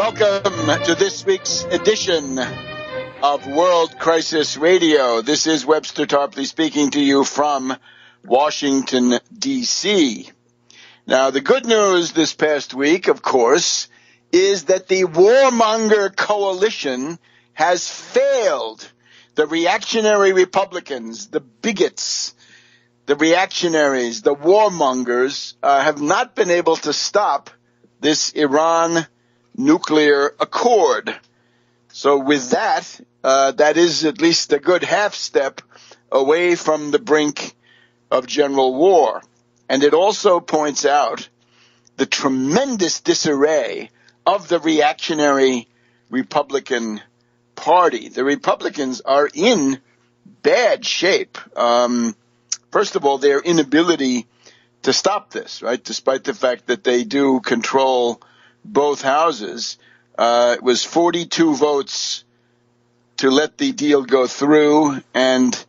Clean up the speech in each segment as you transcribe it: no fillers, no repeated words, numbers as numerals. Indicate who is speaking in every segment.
Speaker 1: Welcome to this week's edition of World Crisis Radio. This is Webster Tarpley speaking to you from Washington, D.C. Now, the good news this past week, of course, is that the Warmonger coalition has failed. The reactionary Republicans, the bigots, the reactionaries, the warmongers have not been able to stop this Iran nuclear accord. So with that, that is at least a good half step away from the brink of general war. And it also points out the tremendous disarray of the reactionary Republican Party. The Republicans are in bad shape. First of all, their inability to stop this, right? Despite the fact that they do control both houses. It was 42 votes to let the deal go through and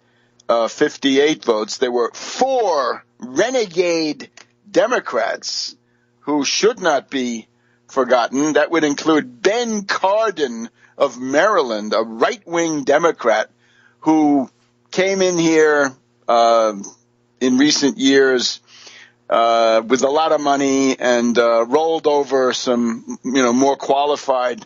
Speaker 1: 58 votes. There were 4 renegade Democrats who should not be forgotten. That would include Ben Cardin of Maryland, a right-wing Democrat who came in here in recent years with a lot of money and rolled over some, more qualified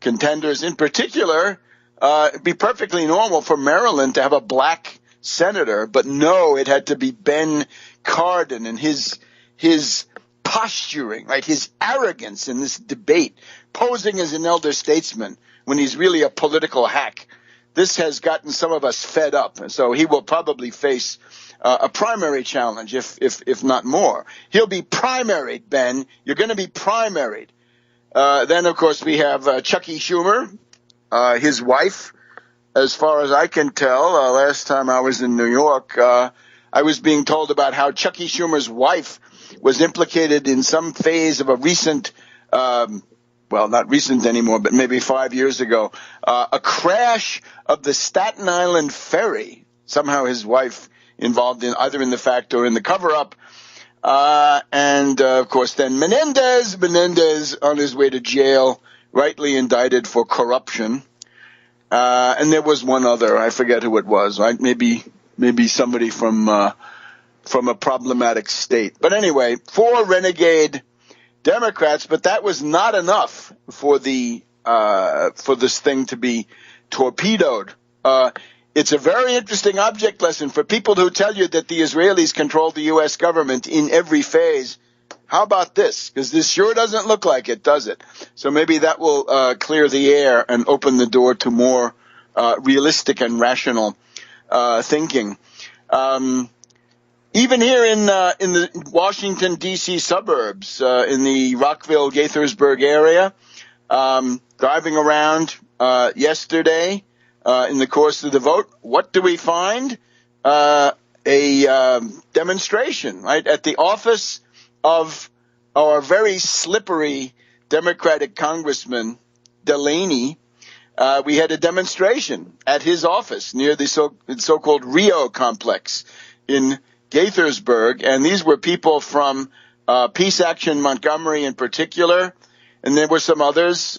Speaker 1: contenders. In particular, it'd be perfectly normal for Maryland to have a black senator, but no, it had to be Ben Cardin and his posturing, right, his arrogance in this debate, posing as an elder statesman when he's really a political hack. This has gotten some of us fed up, and so he will probably face a primary challenge, if not more. He'll be primaried, Ben. You're going to be primaried. Then, of course, we have Chucky Schumer, his wife. As far as I can tell, last time I was in New York, I was being told about how Chucky Schumer's wife was implicated in some phase of a recent, not recent anymore, but maybe 5 years ago, a crash of the Staten Island ferry. Somehow his wife involved in either in the fact or in the cover-up. And of course, then Menendez on his way to jail, rightly indicted for corruption. And there was one other, I forget who it was, right? Maybe somebody from a problematic state. But anyway, 4 renegade Democrats, but that was not enough for this thing to be torpedoed. It's a very interesting object lesson for people who tell you that the Israelis control the U.S. government in every phase. How about this? Because this sure doesn't look like it, does it? So maybe that will clear the air and open the door to more realistic and rational thinking. Even here in the Washington, D.C. suburbs, in the Rockville-Gaithersburg area, driving around yesterday, in the course of the vote, what do we find? A demonstration, right, at the office of our very slippery Democratic Congressman Delaney. We had a demonstration at his office near the so-called Rio complex in Gaithersburg, and these were people from Peace Action Montgomery in particular, and there were some others,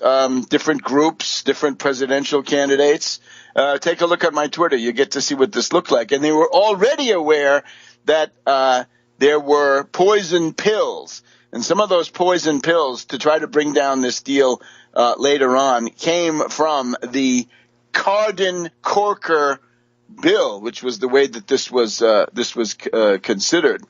Speaker 1: different groups, different presidential candidates. Take a look at my Twitter. You get to see what this looked like. And they were already aware that there were poison pills. And some of those poison pills, to try to bring down this deal later on, came from the Cardin-Corker bill, which was the way that this was considered.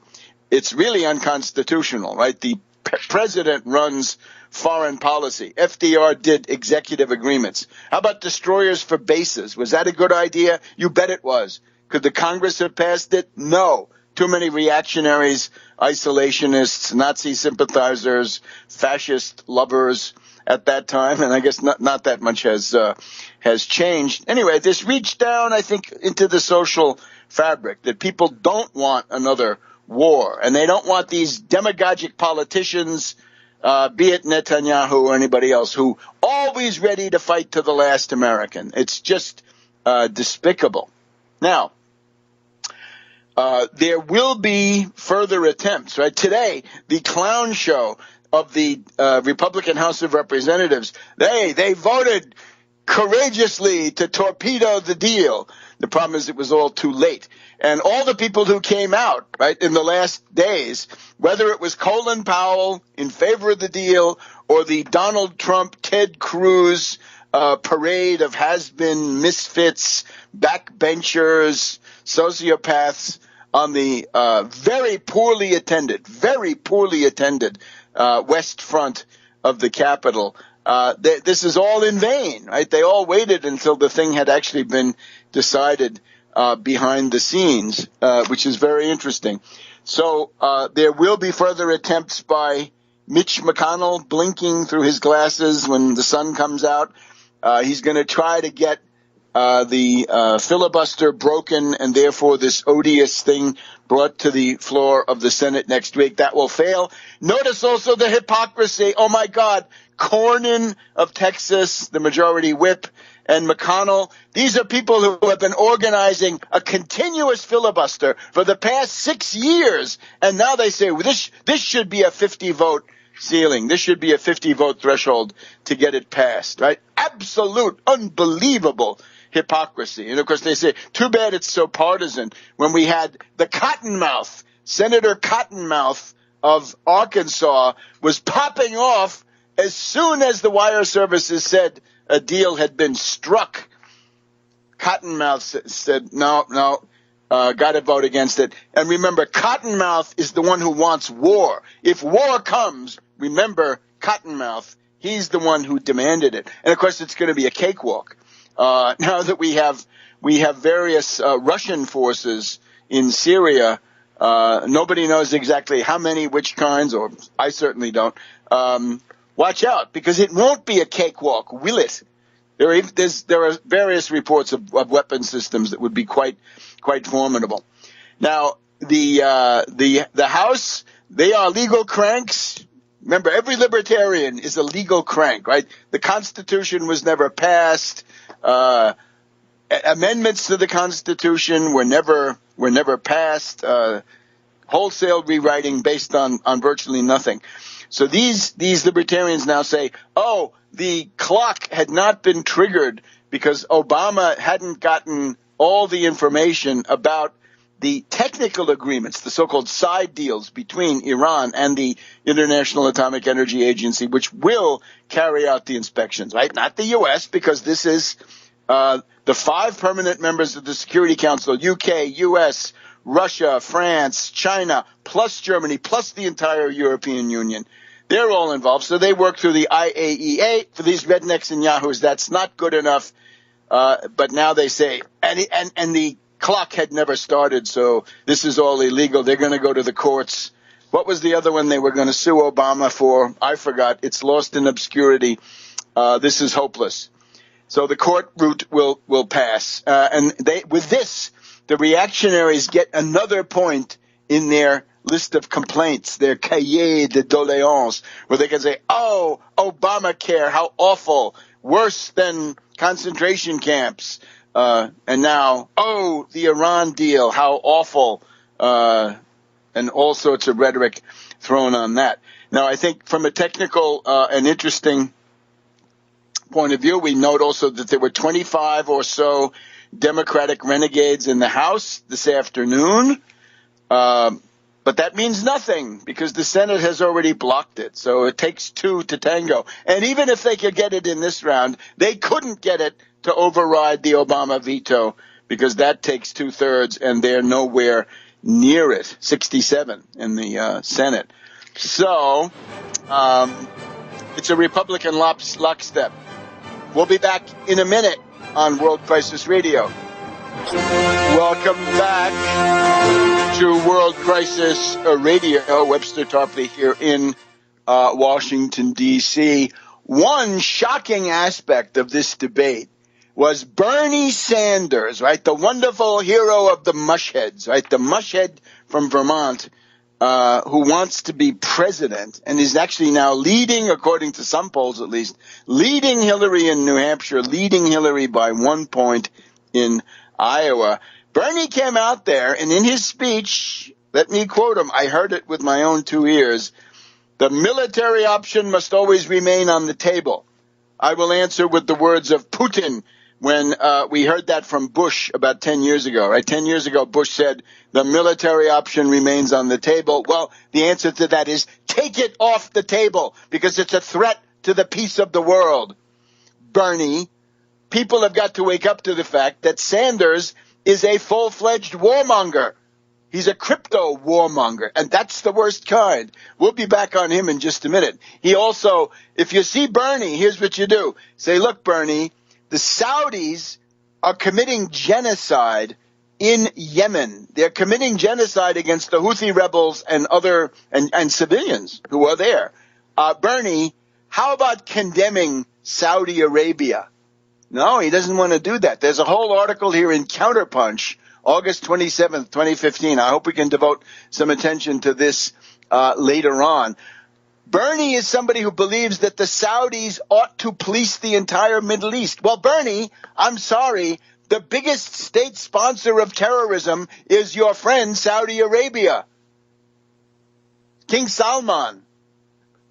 Speaker 1: It's really unconstitutional, right? The president runs foreign policy. FDR did executive agreements. How about destroyers for bases? Was that a good idea? You bet it was. Could the Congress have passed it? No. Too many reactionaries, isolationists, Nazi sympathizers, fascist lovers at that time, and I guess not that much has changed. Anyway, this reached down, I think, into the social fabric, that people don't want another war, and they don't want these demagogic politicians, be it Netanyahu or anybody else, who always ready to fight to the last American. It's just despicable. Now, there will be further attempts, right? Today, the clown show of the Republican House of Representatives, they voted courageously to torpedo the deal. The problem is it was all too late. And all the people who came out, right, in the last days, whether it was Colin Powell in favor of the deal or the Donald Trump, Ted Cruz parade of has-been misfits, backbenchers, sociopaths on the very poorly attended west front of the Capitol. This is all in vain, right? They all waited until the thing had actually been decided behind the scenes, which is very interesting. So there will be further attempts by Mitch McConnell, blinking through his glasses when the sun comes out. He's going to try to get the filibuster broken and therefore this odious thing brought to the floor of the Senate next week. That will fail. Notice also the hypocrisy. Oh, my God. Cornyn of Texas, the majority whip, and McConnell. These are people who have been organizing a continuous filibuster for the past 6 years. And now they say, well, this should be a 50-vote ceiling. This should be a 50-vote threshold to get it passed, right? Absolute, unbelievable hypocrisy. And, of course, they say, too bad it's so partisan. When we had the Cottonmouth, Senator Cottonmouth of Arkansas was popping off as soon as the wire services said a deal had been struck. Cottonmouth said, no, got to vote against it. And remember, Cottonmouth is the one who wants war. If war comes, remember Cottonmouth, he's the one who demanded it. And, of course, it's going to be a cakewalk. Now that we have various Russian forces in Syria, nobody knows exactly how many, which kinds, or I certainly don't. Watch out, because it won't be a cakewalk, will it? There are various reports of weapon systems that would be quite formidable. Now, the House, they are legal cranks. Remember, every libertarian is a legal crank, right? The Constitution was never passed. Amendments to the Constitution were never passed. Wholesale rewriting based on virtually nothing. So these libertarians now say, oh, the clock had not been triggered because Obama hadn't gotten all the information about the technical agreements, the so-called side deals between Iran and the International Atomic Energy Agency, which will carry out the inspections, right? Not the U.S., because this is the 5 permanent members of the Security Council, UK, U.S., Russia, France, China, plus Germany, plus the entire European Union. They're all involved. So they work through the IAEA. For these rednecks and yahoos, that's not good enough. But now they say, and the clock had never started, so this is all illegal. They're going to go to the courts. What was the other one they were going to sue Obama for? I forgot. It's lost in obscurity. This is hopeless. So the court route will pass. And with this, the reactionaries get another point in their list of complaints, their cahier de doléances, where they can say, oh, Obamacare, how awful, worse than concentration camps. And now, oh, the Iran deal, how awful, and all sorts of rhetoric thrown on that. Now, I think from a technical and interesting point of view, we note also that there were 25 or so Democratic renegades in the House this afternoon. But that means nothing because the Senate has already blocked it. So it takes 2 to tango. And even if they could get it in this round, they couldn't get it to override the Obama veto because that takes 2/3 and they're nowhere near it, 67 in the Senate. So it's a Republican lockstep. We'll be back in a minute on World Crisis Radio. Welcome back to World Crisis Radio. Webster Tarpley here in Washington, D.C. One shocking aspect of this debate was Bernie Sanders, right, the wonderful hero of the mushheads, right, the mushhead from Vermont, who wants to be president and is actually now leading, according to some polls at least, leading Hillary in New Hampshire, leading Hillary by 1 point in Iowa. Bernie came out there, and in his speech, let me quote him, I heard it with my own 2 ears, The military option must always remain on the table. I will answer with the words of Putin when we heard that from Bush about 10 years ago, right? 10 years ago, Bush said the military option remains on the table. Well, the answer to that is take it off the table because it's a threat to the peace of the world. Bernie, people have got to wake up to the fact that Sanders is a full-fledged warmonger. He's a crypto warmonger, and that's the worst kind. We'll be back on him in just a minute. He also, if you see Bernie, here's what you do. Say, look, Bernie, the Saudis are committing genocide in Yemen. They're committing genocide against the Houthi rebels and other and civilians who are there. Bernie, how about condemning Saudi Arabia? No, he doesn't want to do that. There's a whole article here in Counterpunch, August 27th, 2015. I hope we can devote some attention to this later on. Bernie is somebody who believes that the Saudis ought to police the entire Middle East. Well, Bernie, I'm sorry, the biggest state sponsor of terrorism is your friend Saudi Arabia. King Salman.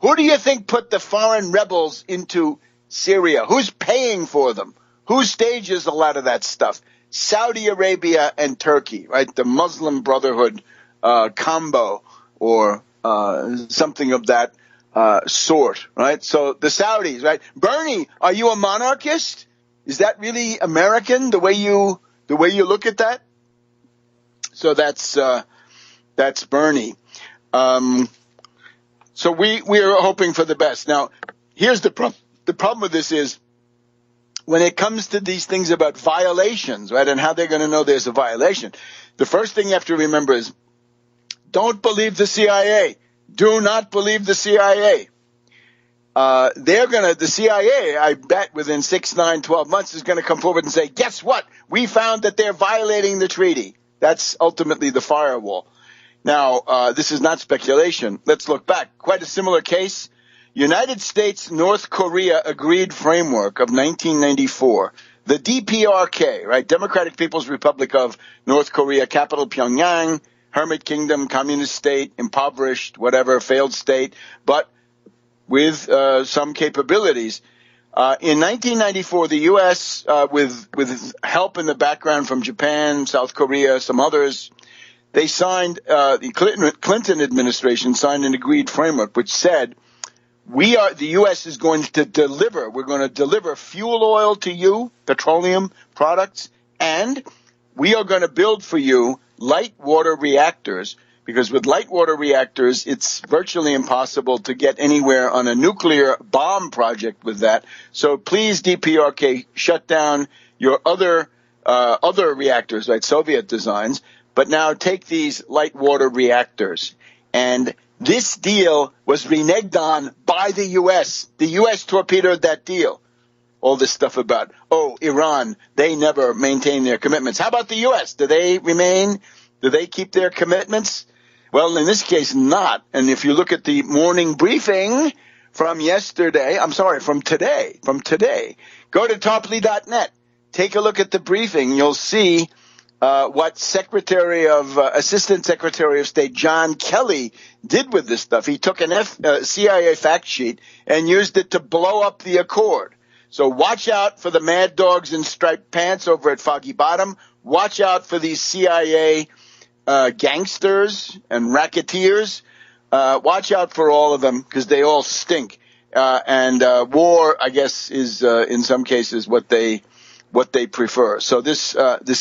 Speaker 1: Who do you think put the foreign rebels into Syria? Who's paying for them? Who stages a lot of that stuff? Saudi Arabia and Turkey, right? The Muslim Brotherhood combo or something of that sort, right? So the Saudis, right? Bernie, are you a monarchist? Is that really American the way you look at that? So that's Bernie. So we are hoping for the best. Now, here's the problem. The problem with this is when it comes to these things about violations, right, and how they're going to know there's a violation, the first thing you have to remember is don't believe the CIA. Do not believe the CIA. The CIA, I bet within 6, 9, 12 months is going to come forward and say, guess what? We found that they're violating the treaty. That's ultimately the firewall. Now, this is not speculation. Let's look back. Quite a similar case. United States North Korea Agreed Framework of 1994. The DPRK, right? Democratic People's Republic of North Korea, capital Pyongyang, hermit kingdom, communist state, impoverished, whatever, failed state, but with some capabilities. In 1994, the U.S., with help in the background from Japan, South Korea, some others, they signed, the Clinton administration signed an agreed framework which said, the U.S. is going to deliver, we're going to deliver fuel oil to you, petroleum products, and we are going to build for you light water reactors, because with light water reactors, it's virtually impossible to get anywhere on a nuclear bomb project with that. So please, DPRK, shut down your other reactors, right, Soviet designs, but now take these light water reactors. And this deal was reneged on by the U.S. The U.S. torpedoed that deal. All this stuff about, Iran, they never maintain their commitments. How about the U.S.? Do they remain? Do they keep their commitments? Well, in this case, not. And if you look at the morning briefing from today, go to Tarpley.net. Take a look at the briefing. You'll see what Assistant Secretary of State John Kelly did with this stuff. He took an CIA fact sheet and used it to blow up the accord. So watch out for the mad dogs in striped pants over at Foggy Bottom. Watch out for these CIA gangsters and racketeers. Watch out for all of them because they all stink. And war, I guess, is in some cases what they prefer. So this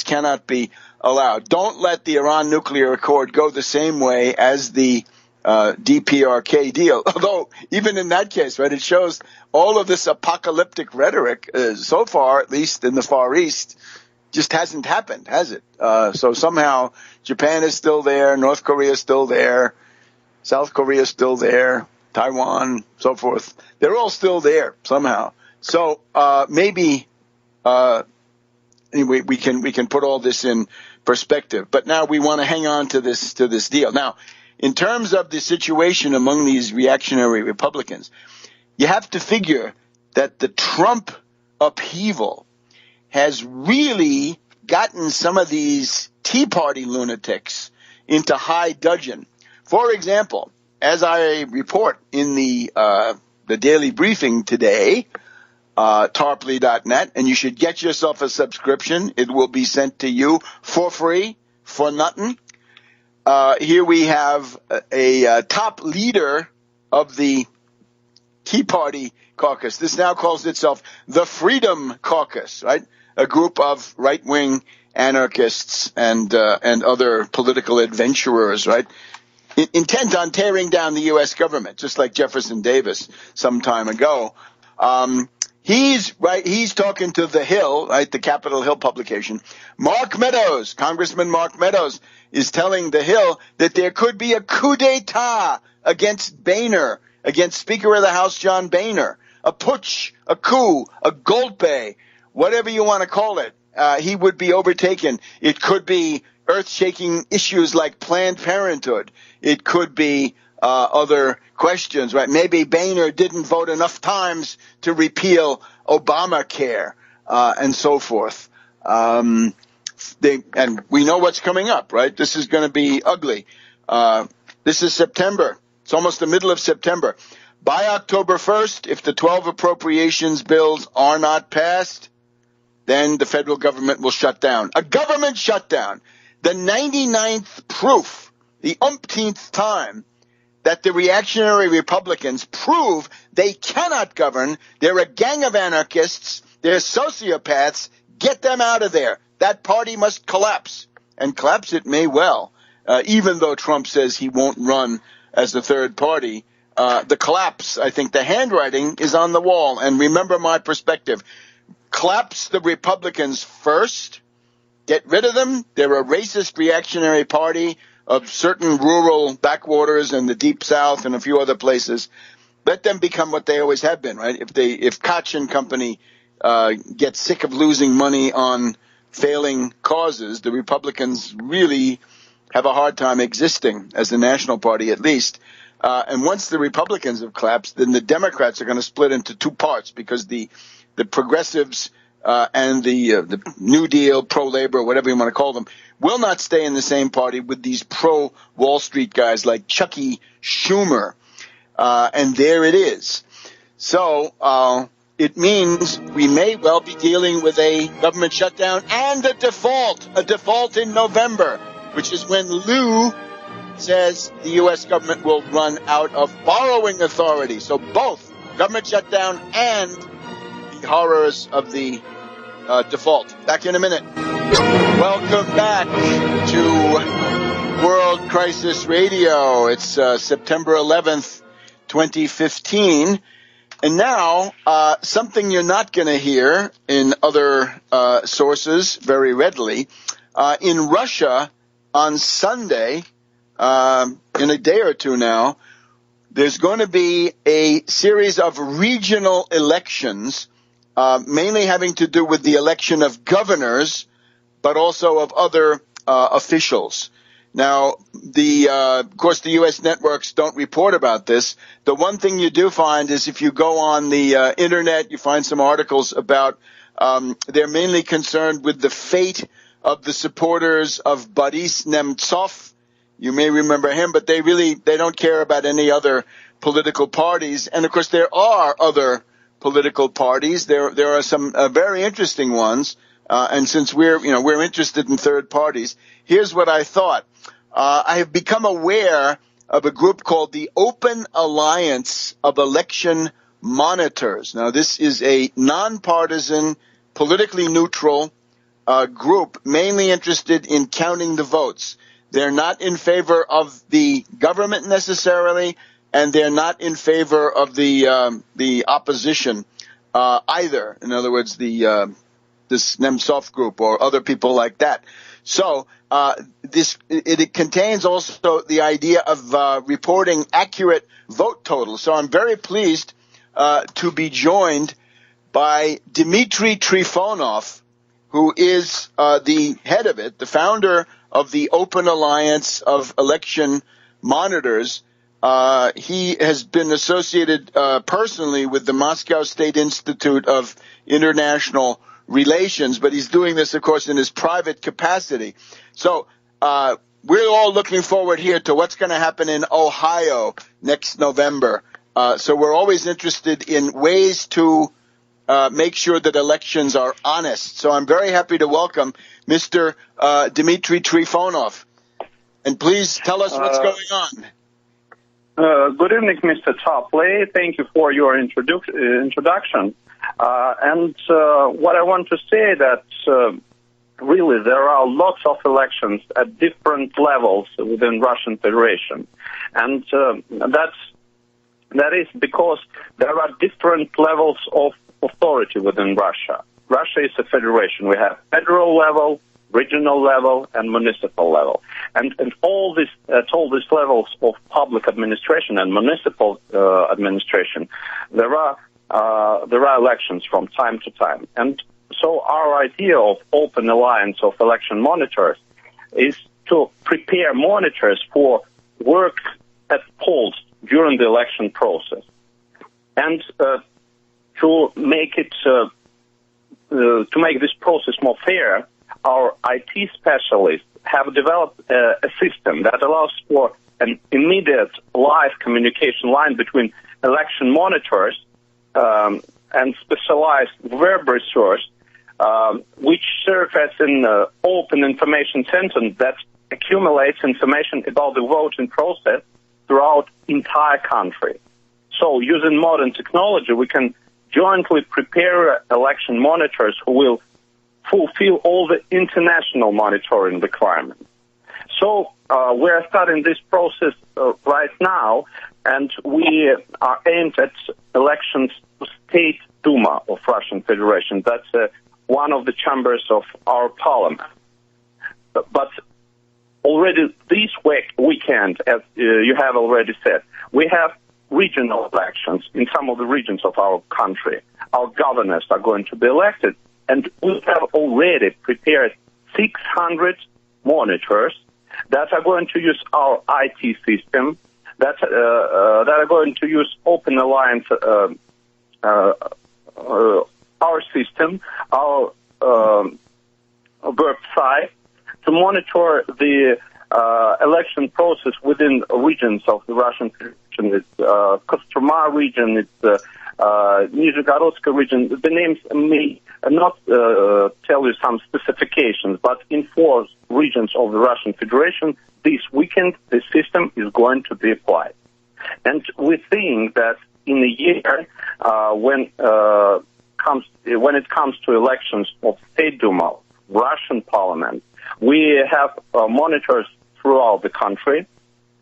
Speaker 1: cannot be allowed. Don't let the Iran nuclear accord go the same way as the DPRK deal. Although even in that case, right, it shows all of this apocalyptic rhetoric so far, at least in the Far East, just hasn't happened, has it? So somehow Japan is still there, North Korea is still there, South Korea is still there, Taiwan, so forth. They're all still there somehow. So maybe anyway, we can put all this in perspective. But now we want to hang on to this deal. Now, in terms of the situation among these reactionary Republicans, you have to figure that the Trump upheaval has really gotten some of these Tea Party lunatics into high dudgeon. For example, as I report in the daily briefing today, tarpley.net, and you should get yourself a subscription. It will be sent to you for free, for nothing. Here we have a top leader of the Tea Party caucus. This now calls itself the Freedom Caucus, right? A group of right-wing anarchists and other political adventurers, right? Intent on tearing down the U.S. government, just like Jefferson Davis some time ago. He's talking to The Hill, right? The Capitol Hill publication. Mark Meadows, Congressman Mark Meadows, is telling The Hill that there could be a coup d'etat against Boehner, against Speaker of the House John Boehner, a putsch, a coup, a golpe, whatever you want to call it. He would be overtaken. It could be earth-shaking issues like Planned Parenthood. It could be other questions, right? Maybe Boehner didn't vote enough times to repeal Obamacare, and so forth. And we know what's coming up, right? This is going to be ugly. This is September. It's almost the middle of September. By October 1st, if the 12 appropriations bills are not passed, then the federal government will shut down. A government shutdown. The 99th proof, the umpteenth time, that the reactionary Republicans prove they cannot govern. They're a gang of anarchists. They're sociopaths. Get them out of there. That party must collapse. And collapse it may well, even though Trump says he won't run as the third party. The collapse, I think the handwriting is on the wall. And remember my perspective. Collapse the Republicans first. Get rid of them. They're a racist reactionary party of certain rural backwaters and the Deep South and a few other places. Let them become what they always have been, right? If Koch and company get sick of losing money on failing causes, the Republicans really have a hard time existing as a national party, at least. And once the Republicans have collapsed, then the Democrats are going to split into two parts, because the progressives and the New Deal, pro-labor, whatever you want to call them, will not stay in the same party with these pro-Wall Street guys like Chucky Schumer. And there it is. So it means we may well be dealing with a government shutdown and a default in November, which is when Lou says the U.S. government will run out of borrowing authority. So both government shutdown and the horrors of the default. Back in a minute. Welcome back to World Crisis Radio. It's September 11th, 2015. And now, something you're not going to hear in other sources very readily. In Russia, on Sunday, in a day or two now, there's going to be a series of regional elections, mainly having to do with the election of governors, but also of other officials. Now, of course, the U.S. networks don't report about this. The one thing you do find is if you go on the internet, you find some articles about they're mainly concerned with the fate of the supporters of Boris Nemtsov. You may remember him, but they don't care about any other political parties. And of course, there are other political parties. There are some very interesting ones. And since we're interested in third parties, here's what I thought. I have become aware of a group called the Open Alliance of Election Monitors. Now, this is a nonpartisan, politically neutral group, mainly interested in counting the votes. They're not in favor of the government necessarily, and they're not in favor of the opposition either. In other words, this Nemtsov group or other people like that. So it contains also the idea of reporting accurate vote totals. So I'm very pleased to be joined by Dmitry Trifonov, who is the head of it, the founder of the Open Alliance of Election Monitors. He has been associated personally with the Moscow State Institute of International Relations, but he's doing this, of course, in his private capacity. So we're all looking forward here to what's going to happen in Ohio next November. So we're always interested in ways to make sure that elections are honest. So I'm very happy to welcome Mr. Dmitry Trifonov. And please tell us what's going on.
Speaker 2: Good evening, Mr. Tarpley. Thank you for your introduction. And what I want to say that really there are lots of elections at different levels within Russian Federation. And that is because there are different levels of authority within Russia. Russia is a federation. We have federal level, regional level, and municipal level. And all these levels of public administration and municipal administration, there are elections from time to time. And so our idea of open alliance of election monitors is to prepare monitors for work at polls during the election process, and to make this process more fair, our IT specialists have developed a system that allows for an immediate live communication line between election monitors and specialized web resource, which serve as an open information center that accumulates information about the voting process throughout entire country. So using modern technology, we can jointly prepare election monitors who will fulfill all the international monitoring requirements. So we are starting this process right now, and we are aimed at elections to State Duma of Russian Federation. That's one of the chambers of our parliament. But already this weekend, as you have already said, we have regional elections in some of the regions of our country. Our governors are going to be elected, and we have already prepared 600 monitors that are going to use our IT system, that are going to use Open Alliance, our system, our website, to monitor the election process within regions of the Russian Federation. It's Kostroma region, it's Nizhegorодska region. The names may not tell you some specifications, but in 4 regions of the Russian Federation, this weekend, the system is going to be applied. And we think that in a year, when it comes to elections of State Duma, Russian Parliament, we have monitors throughout the country,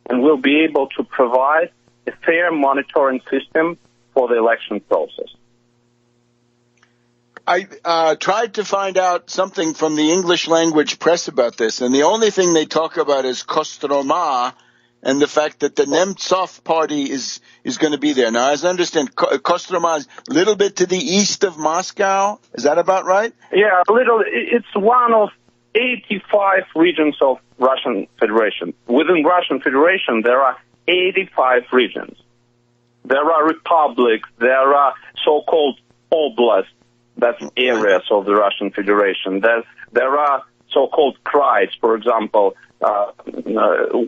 Speaker 2: and we'll be able to provide a fair monitoring system for the election process.
Speaker 1: I tried to find out something from the English language press about this, and the only thing they talk about is Kostroma and the fact that the Nemtsov party is going to be there. Now, as I understand, Kostroma is a little bit to the east of Moscow. Is that about right?
Speaker 2: Yeah, a little. It's one of 85 regions of Russian Federation. Within Russian Federation, there are 85 regions. There are republics, there are so-called oblasts, that's areas of the Russian Federation. There are so-called krais, for example.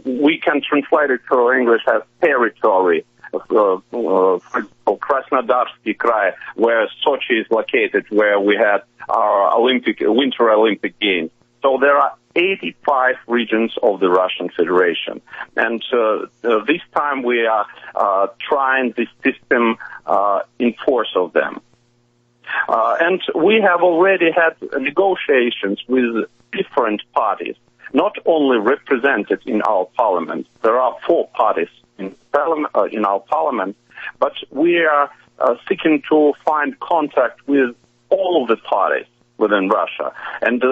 Speaker 2: We can translate it to English as territory. For example, Krasnodarsky Krai, where Sochi is located, where we had our Winter Olympic Games. So there are 85 regions of the Russian Federation. And this time we are trying this system in 4 of them. And we have already had negotiations with different parties, not only represented in our parliament. There are 4 parties in our parliament, but we are seeking to find contact with all of the parties within Russia. And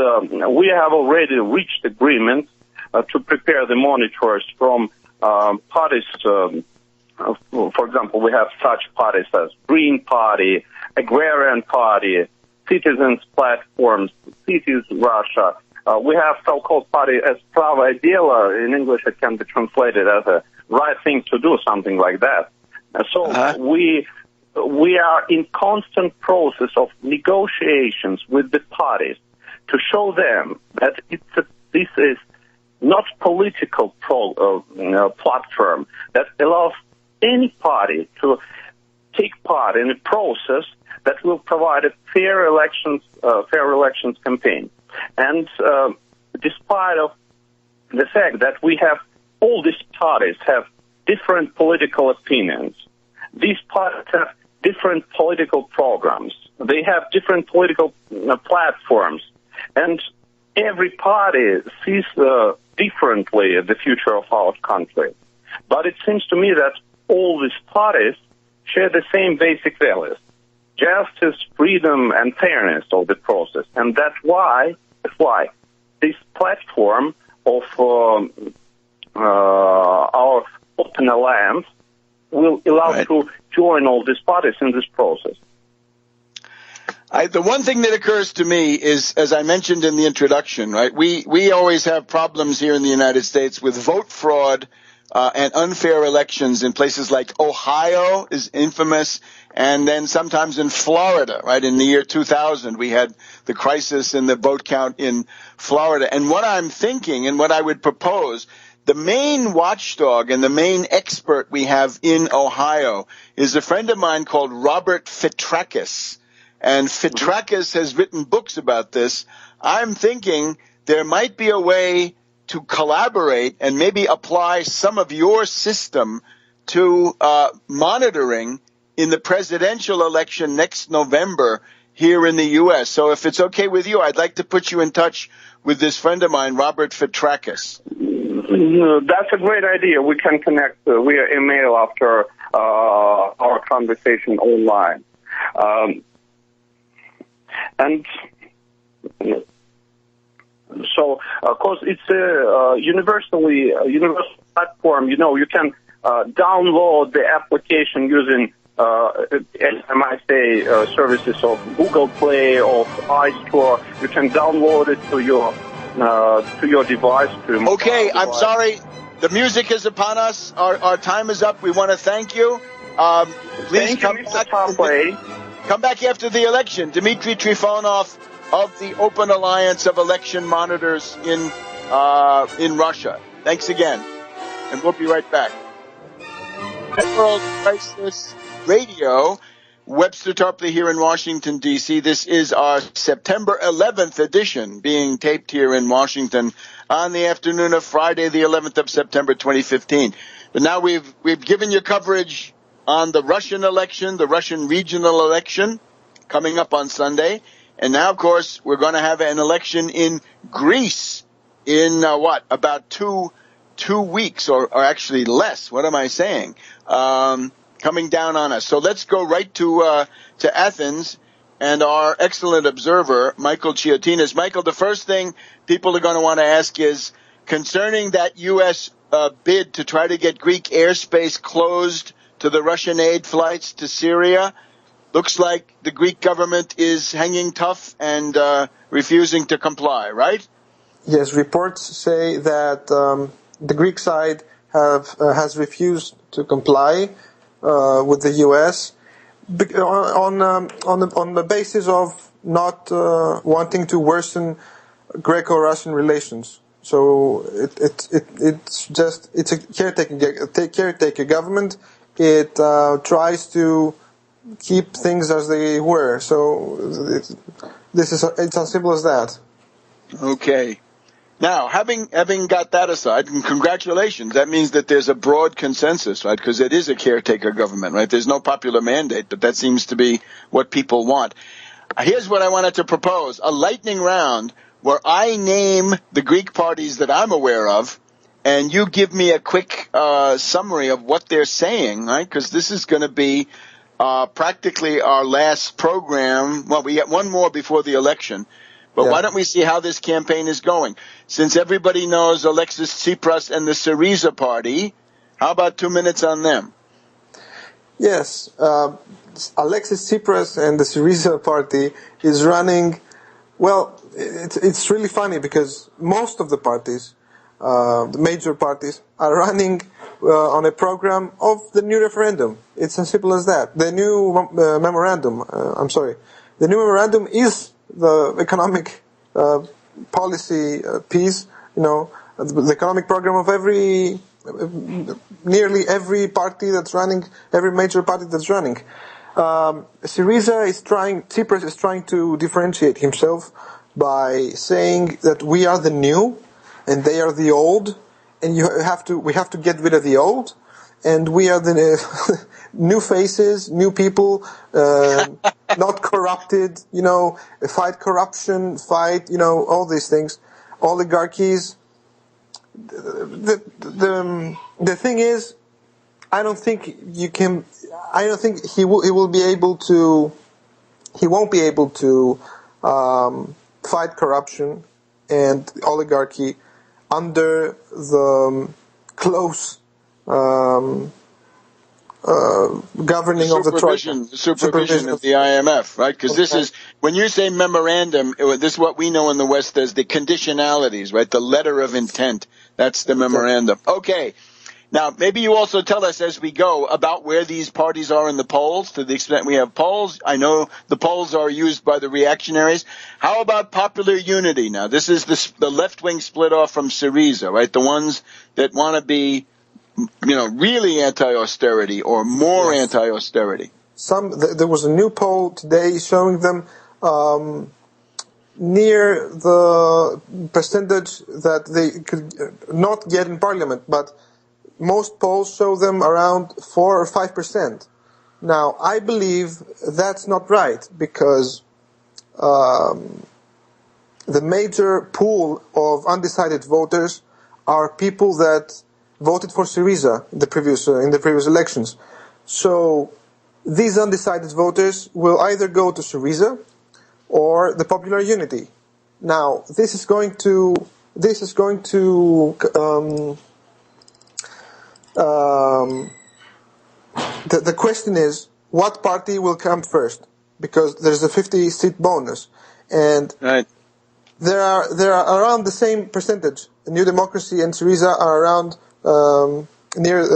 Speaker 2: we have already reached agreements to prepare the monitors from parties. For example, we have such parties as Green Party, Agrarian Party, Citizens Platforms, Cities Russia. We have so-called party as Prava Dela. In English, it can be translated as a right thing to do, something like that. So we are in constant process of negotiations with the parties to show them that this is not political platform that allows any party to take part in a process that will provide a fair elections campaign. And despite of the fact that we have all these parties have different political opinions, these parties have different political programs, they have different political platforms, and every party sees differently the future of our country. But it seems to me that all these parties share the same basic values: justice, freedom, and fairness of the process. And that's why this platform of our open alliance will allow to join all these parties in this process.
Speaker 1: The one thing that occurs to me is, as I mentioned in the introduction, right, we always have problems here in the United States with vote fraud and unfair elections in places like Ohio is infamous, and then sometimes in Florida, right? In the year 2000, we had the crisis in the vote count in Florida. And what I'm thinking and what I would propose, the main watchdog and the main expert we have in Ohio is a friend of mine called Robert Fitrakis. And Fitrakis has written books about this. I'm thinking there might be a way to collaborate and maybe apply some of your system to monitoring in the presidential election next November here in the U.S. So if it's okay with you, I'd like to put you in touch with this friend of mine, Robert Fitrakis.
Speaker 2: That's a great idea. We can connect via email after our conversation online. And so, of course, it's a universal platform. You know, you can download the application using, I might say, services of Google Play or iStore. You can download it to your device.
Speaker 1: Okay, I'm sorry. The music is upon us. Our time is up. We want to thank you. Please come back. Come back after the election. Dmitry Trifonov of the Open Alliance of Election Monitors in Russia. Thanks again, and we'll be right back. World Crisis Radio, Webster Tarpley here in Washington, D.C. This is our September 11th edition, being taped here in Washington on the afternoon of Friday, the 11th of September, 2015. But now we've given you coverage on the Russian election, the Russian regional election coming up on Sunday. And now, of course, we're going to have an election in Greece in about two weeks, or actually less. What am I saying? Coming down on us. So let's go right to Athens and our excellent observer, Michael Chiotinas. Michael, the first thing people are going to want to ask is concerning that U.S. bid to try to get Greek airspace closed to the Russian aid flights to Syria. Looks like the Greek government is hanging tough and refusing to comply, right?
Speaker 3: Yes, reports say that the Greek side has refused to comply with the U.S. on the basis of not wanting to worsen Greco-Russian relations. So it's a caretaker government. It tries to keep things as they were. So it's as simple as that.
Speaker 1: Okay. Now, having got that aside, and congratulations, that means that there's a broad consensus, right? Because it is a caretaker government, right? There's no popular mandate, but that seems to be what people want. Here's what I wanted to propose: a lightning round where I name the Greek parties that I'm aware of, and you give me a quick summary of what they're saying, right? Because this is going to be practically our last program. Well, we get one more before the election. But why don't we see how this campaign is going? Since everybody knows Alexis Tsipras and the Syriza party, how about 2 minutes on them?
Speaker 3: Yes. Alexis Tsipras and the Syriza party is running. Well, it's really funny because most of the parties, the major parties, are running on a program of the new referendum. It's as simple as that. The new memorandum, the new memorandum is the economic policy piece, the economic program of nearly every party that's running, every major party that's running. Tsipras is trying to differentiate himself by saying that we are the new and they are the old, and we have to get rid of the old, and we are the new faces, new people, not corrupted, fight corruption, fight, all these things, oligarchies. The thing is, I don't think he won't be able to fight corruption and oligarchy under the close governing of the Troika.
Speaker 1: Supervision of the IMF, right? Because this is, when you say memorandum, this is what we know in the West as the conditionalities, right? The letter of intent. That's the memorandum. Okay. Now, maybe you also tell us as we go about where these parties are in the polls, to the extent we have polls. I know the polls are used by the reactionaries. How about popular unity? Now, this is the left-wing split off from Syriza, right? The ones that want to be, really anti-austerity or more anti-austerity.
Speaker 3: There was a new poll today showing them near the percentage that they could not get in parliament, but most polls show them around 4 or 5%. Now, I believe that's not right, because the major pool of undecided voters are people that voted for Syriza in the previous elections. So these undecided voters will either go to Syriza or the Popular Unity. Now, this is going to the question is, what party will come first? Because there's a 50-seat bonus, and
Speaker 1: right.
Speaker 3: There are around the same percentage. New Democracy and Syriza are around near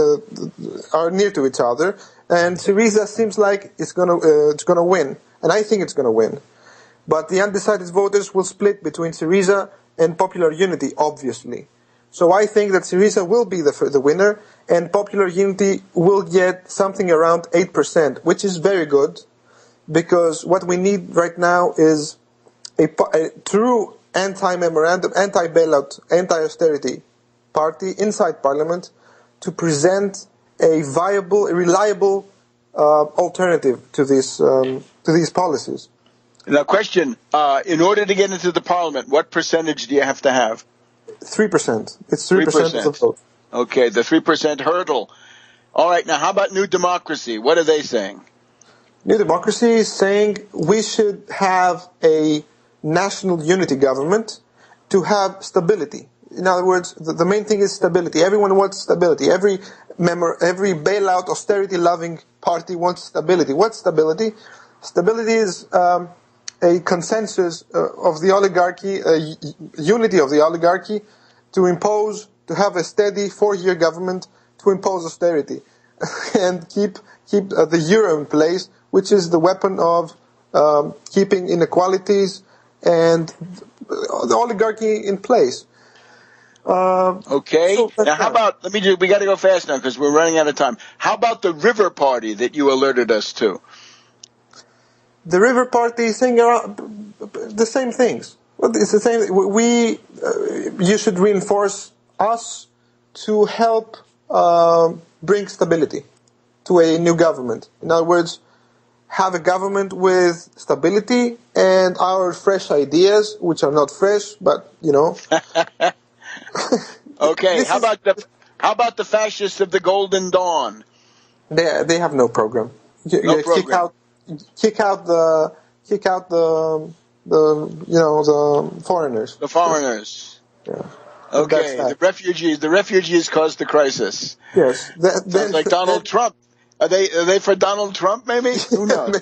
Speaker 3: to each other, and Syriza seems like it's gonna win, and I think it's gonna win. But the undecided voters will split between Syriza and Popular Unity, obviously. So I think that Syriza will be the winner, and Popular Unity will get something around 8%, which is very good, because what we need right now is a true anti-memorandum, anti-bailout, anti-austerity party inside Parliament to present a viable, reliable alternative to these policies.
Speaker 1: Now, question: in order to get into the Parliament, what percentage do you have to have?
Speaker 3: 3%. It's 3% of the vote.
Speaker 1: Okay, the 3% hurdle. All right, now how about New Democracy? What are they saying?
Speaker 3: New Democracy is saying we should have a national unity government to have stability. In other words, the main thing is stability. Everyone wants stability. Every bailout, austerity-loving party wants stability. What's stability? Stability is a consensus of the oligarchy, a unity of the oligarchy to have a steady 4-year government to impose austerity and keep the euro in place, which is the weapon of keeping inequalities and the oligarchy in place.
Speaker 1: Okay.
Speaker 3: So
Speaker 1: now, how about, we got to go fast now because we're running out of time. How about the River Party that you alerted us to?
Speaker 3: The River Party is saying the same things. Well, it's the same. You should reinforce us to help bring stability to a new government. In other words, have a government with stability and our fresh ideas, which are not fresh, but
Speaker 1: Okay. How about the fascists of the Golden Dawn?
Speaker 3: They have no program.
Speaker 1: No program.
Speaker 3: Kick out the foreigners.
Speaker 1: The foreigners.
Speaker 3: Yeah.
Speaker 1: Okay. The refugees caused the crisis.
Speaker 3: Yes.
Speaker 1: Sounds like Donald Trump. Are they for Donald Trump? Maybe. Who knows?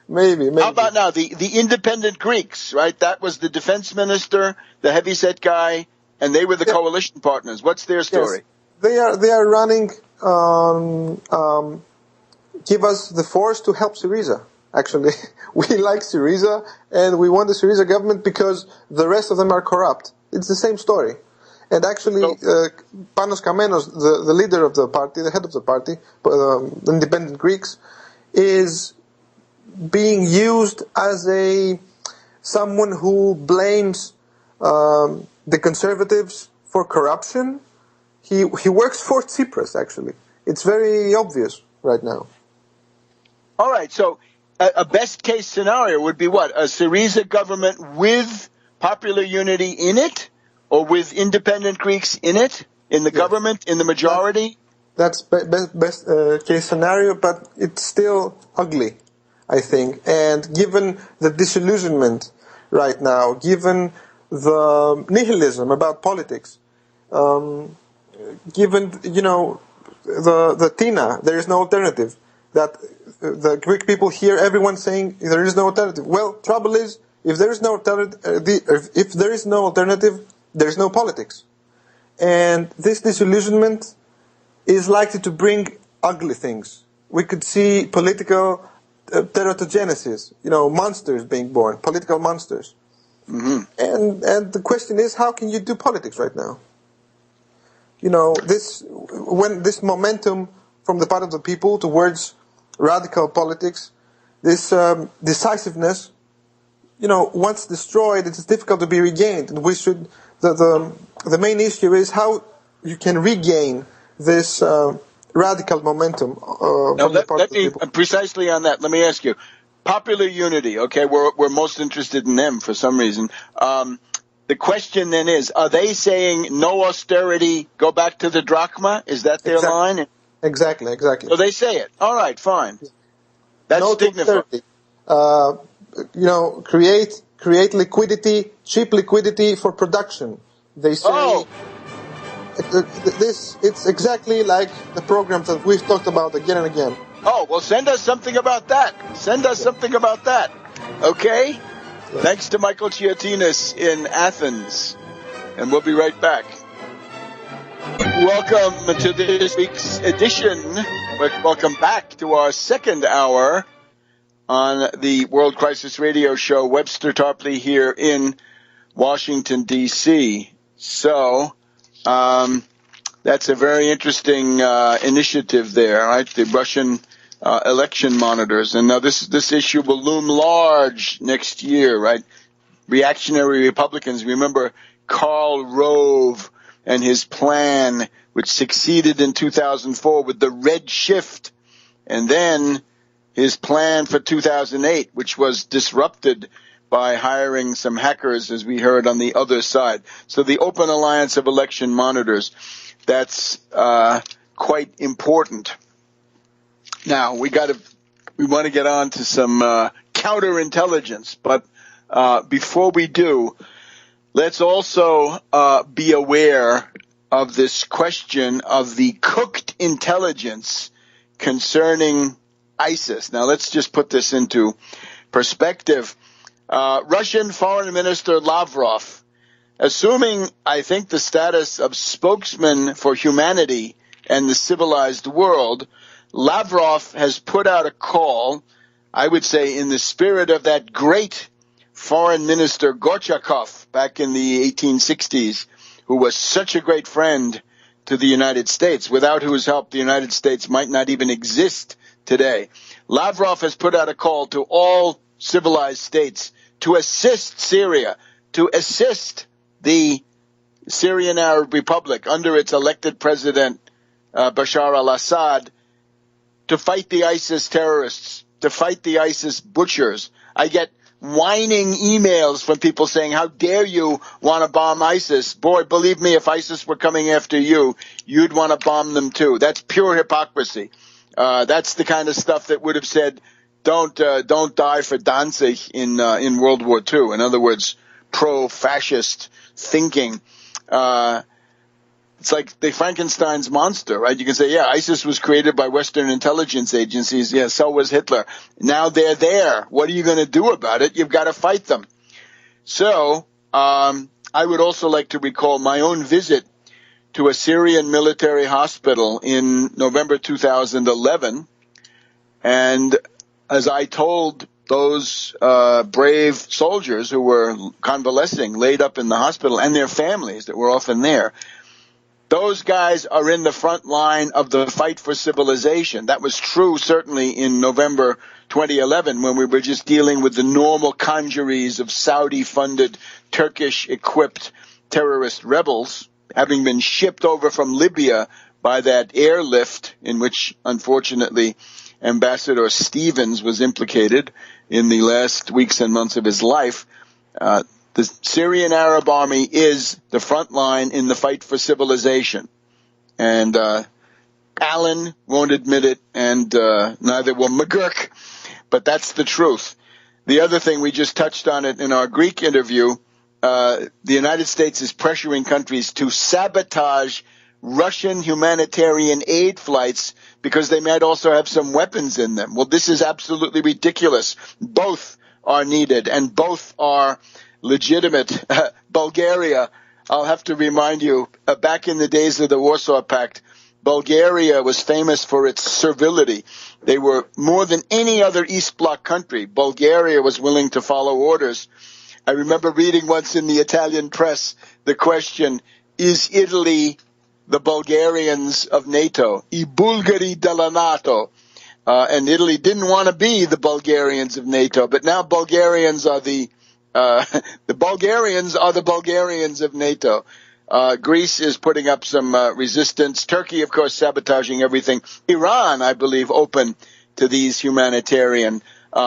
Speaker 3: maybe.
Speaker 1: How about now the independent Greeks? Right. That was the defense minister, the heavyset guy, and they were the coalition partners. What's their story?
Speaker 3: Yes. They are running. Give us the force to help Syriza. Actually, we like Syriza, and we want the Syriza government because the rest of them are corrupt. It's the same story. And actually, Panos Kamenos, the leader of the party, the head of the party, the Independent Greeks, is being used as someone who blames the conservatives for corruption. He works for Tsipras, actually. It's very obvious right now.
Speaker 1: All right, so a best-case scenario would be what? A Syriza government with popular unity in it, or with independent Greeks in it, in the government, in the majority?
Speaker 3: That's best case scenario, but it's still ugly, I think. And given the disillusionment right now, given the nihilism about politics, given, the TINA, there is no alternative, that the Greek people hear everyone saying there is no alternative. Well, trouble is, if there is no alternative, there is no politics. And this disillusionment is likely to bring ugly things. We could see political teratogenesis, monsters being born, political monsters. Mm-hmm. And the question is, how can you do politics right now? When this momentum from the part of the people towards radical politics, this decisiveness, once destroyed, it's difficult to be regained. And we should, the main issue is how you can regain this radical momentum from the part of the people.
Speaker 1: Precisely on that, let me ask you, popular unity, okay, we're most interested in them for some reason. The question then is, are they saying no austerity, go back to the drachma? Is that their line?
Speaker 3: Exactly.
Speaker 1: So they say it. All right, fine. That's
Speaker 3: no
Speaker 1: dignified.
Speaker 3: Create liquidity, cheap liquidity for production. They say it's exactly like the programs that we've talked about again and again.
Speaker 1: Oh, well, send us something about that. Okay? Yeah. Thanks to Michael Chiotinas in Athens. And we'll be right back. Welcome to this week's edition. Welcome back to our second hour on the World Crisis Radio Show. Webster Tarpley here in Washington, D.C. So, that's a very interesting initiative there, right? The Russian election monitors. And now this issue will loom large next year, right? Reactionary Republicans. Remember Karl Rove and his plan, which succeeded in 2004 with the red shift, and then his plan for 2008, which was disrupted by hiring some hackers, as we heard on the other side. So the Open Alliance of Election Monitors, that's quite important. Now, we want to get on to some counterintelligence, but before we do, let's also be aware of this question of the cooked intelligence concerning ISIS. Now, let's just put this into perspective. Russian Foreign Minister Lavrov, assuming, I think, the status of spokesman for humanity and the civilized world, Lavrov has put out a call, I would say in the spirit of that great Foreign Minister Gorchakov back in the 1860s, who was such a great friend to the United States, without whose help the United States might not even exist today. Lavrov has put out a call to all civilized states to assist Syria, to assist the Syrian Arab Republic under its elected president, Bashar al-Assad, to fight the ISIS terrorists, to fight the ISIS butchers. I get whining emails from people saying, how dare you want to bomb ISIS? Boy, believe me, if ISIS were coming after you, you'd want to bomb them too. That's pure hypocrisy. That's the kind of stuff that would have said, don't die for Danzig in World War II. In other words, pro-fascist thinking. It's like the Frankenstein's monster, right? You can say, yeah, ISIS was created by Western intelligence agencies. Yeah, so was Hitler. Now they're there. What are you going to do about it? You've got to fight them. So, I would also like to recall my own visit to a Syrian military hospital in November 2011. And as I told those brave soldiers who were convalescing, laid up in the hospital, and their families that were often there. Those guys are in the front line of the fight for civilization. That was true certainly in November 2011 when we were just dealing with the normal congeries of Saudi-funded, Turkish-equipped terrorist rebels having been shipped over from Libya by that airlift in which, unfortunately, Ambassador Stevens was implicated in the last weeks and months of his life. The Syrian Arab army is the front line in the fight for civilization. And Allen won't admit it, and neither will McGurk, but that's the truth. The other thing, we just touched on it in our Greek interview, the United States is pressuring countries to sabotage Russian humanitarian aid flights because they might also have some weapons in them. Well, this is absolutely ridiculous. Both are needed, and both are legitimate. Bulgaria, I'll have to remind you, back in the days of the Warsaw Pact, Bulgaria was famous for its servility. They were, more than any other East Bloc country, Bulgaria was willing to follow orders. I remember reading once in the Italian press the question, is Italy the Bulgarians of NATO? I Bulgari della NATO. And Italy didn't want to be the Bulgarians of NATO, but now Bulgarians are the Bulgarians of NATO. Greece is putting up some resistance. Turkey, of course, sabotaging everything. Iran, I believe, open to these humanitarian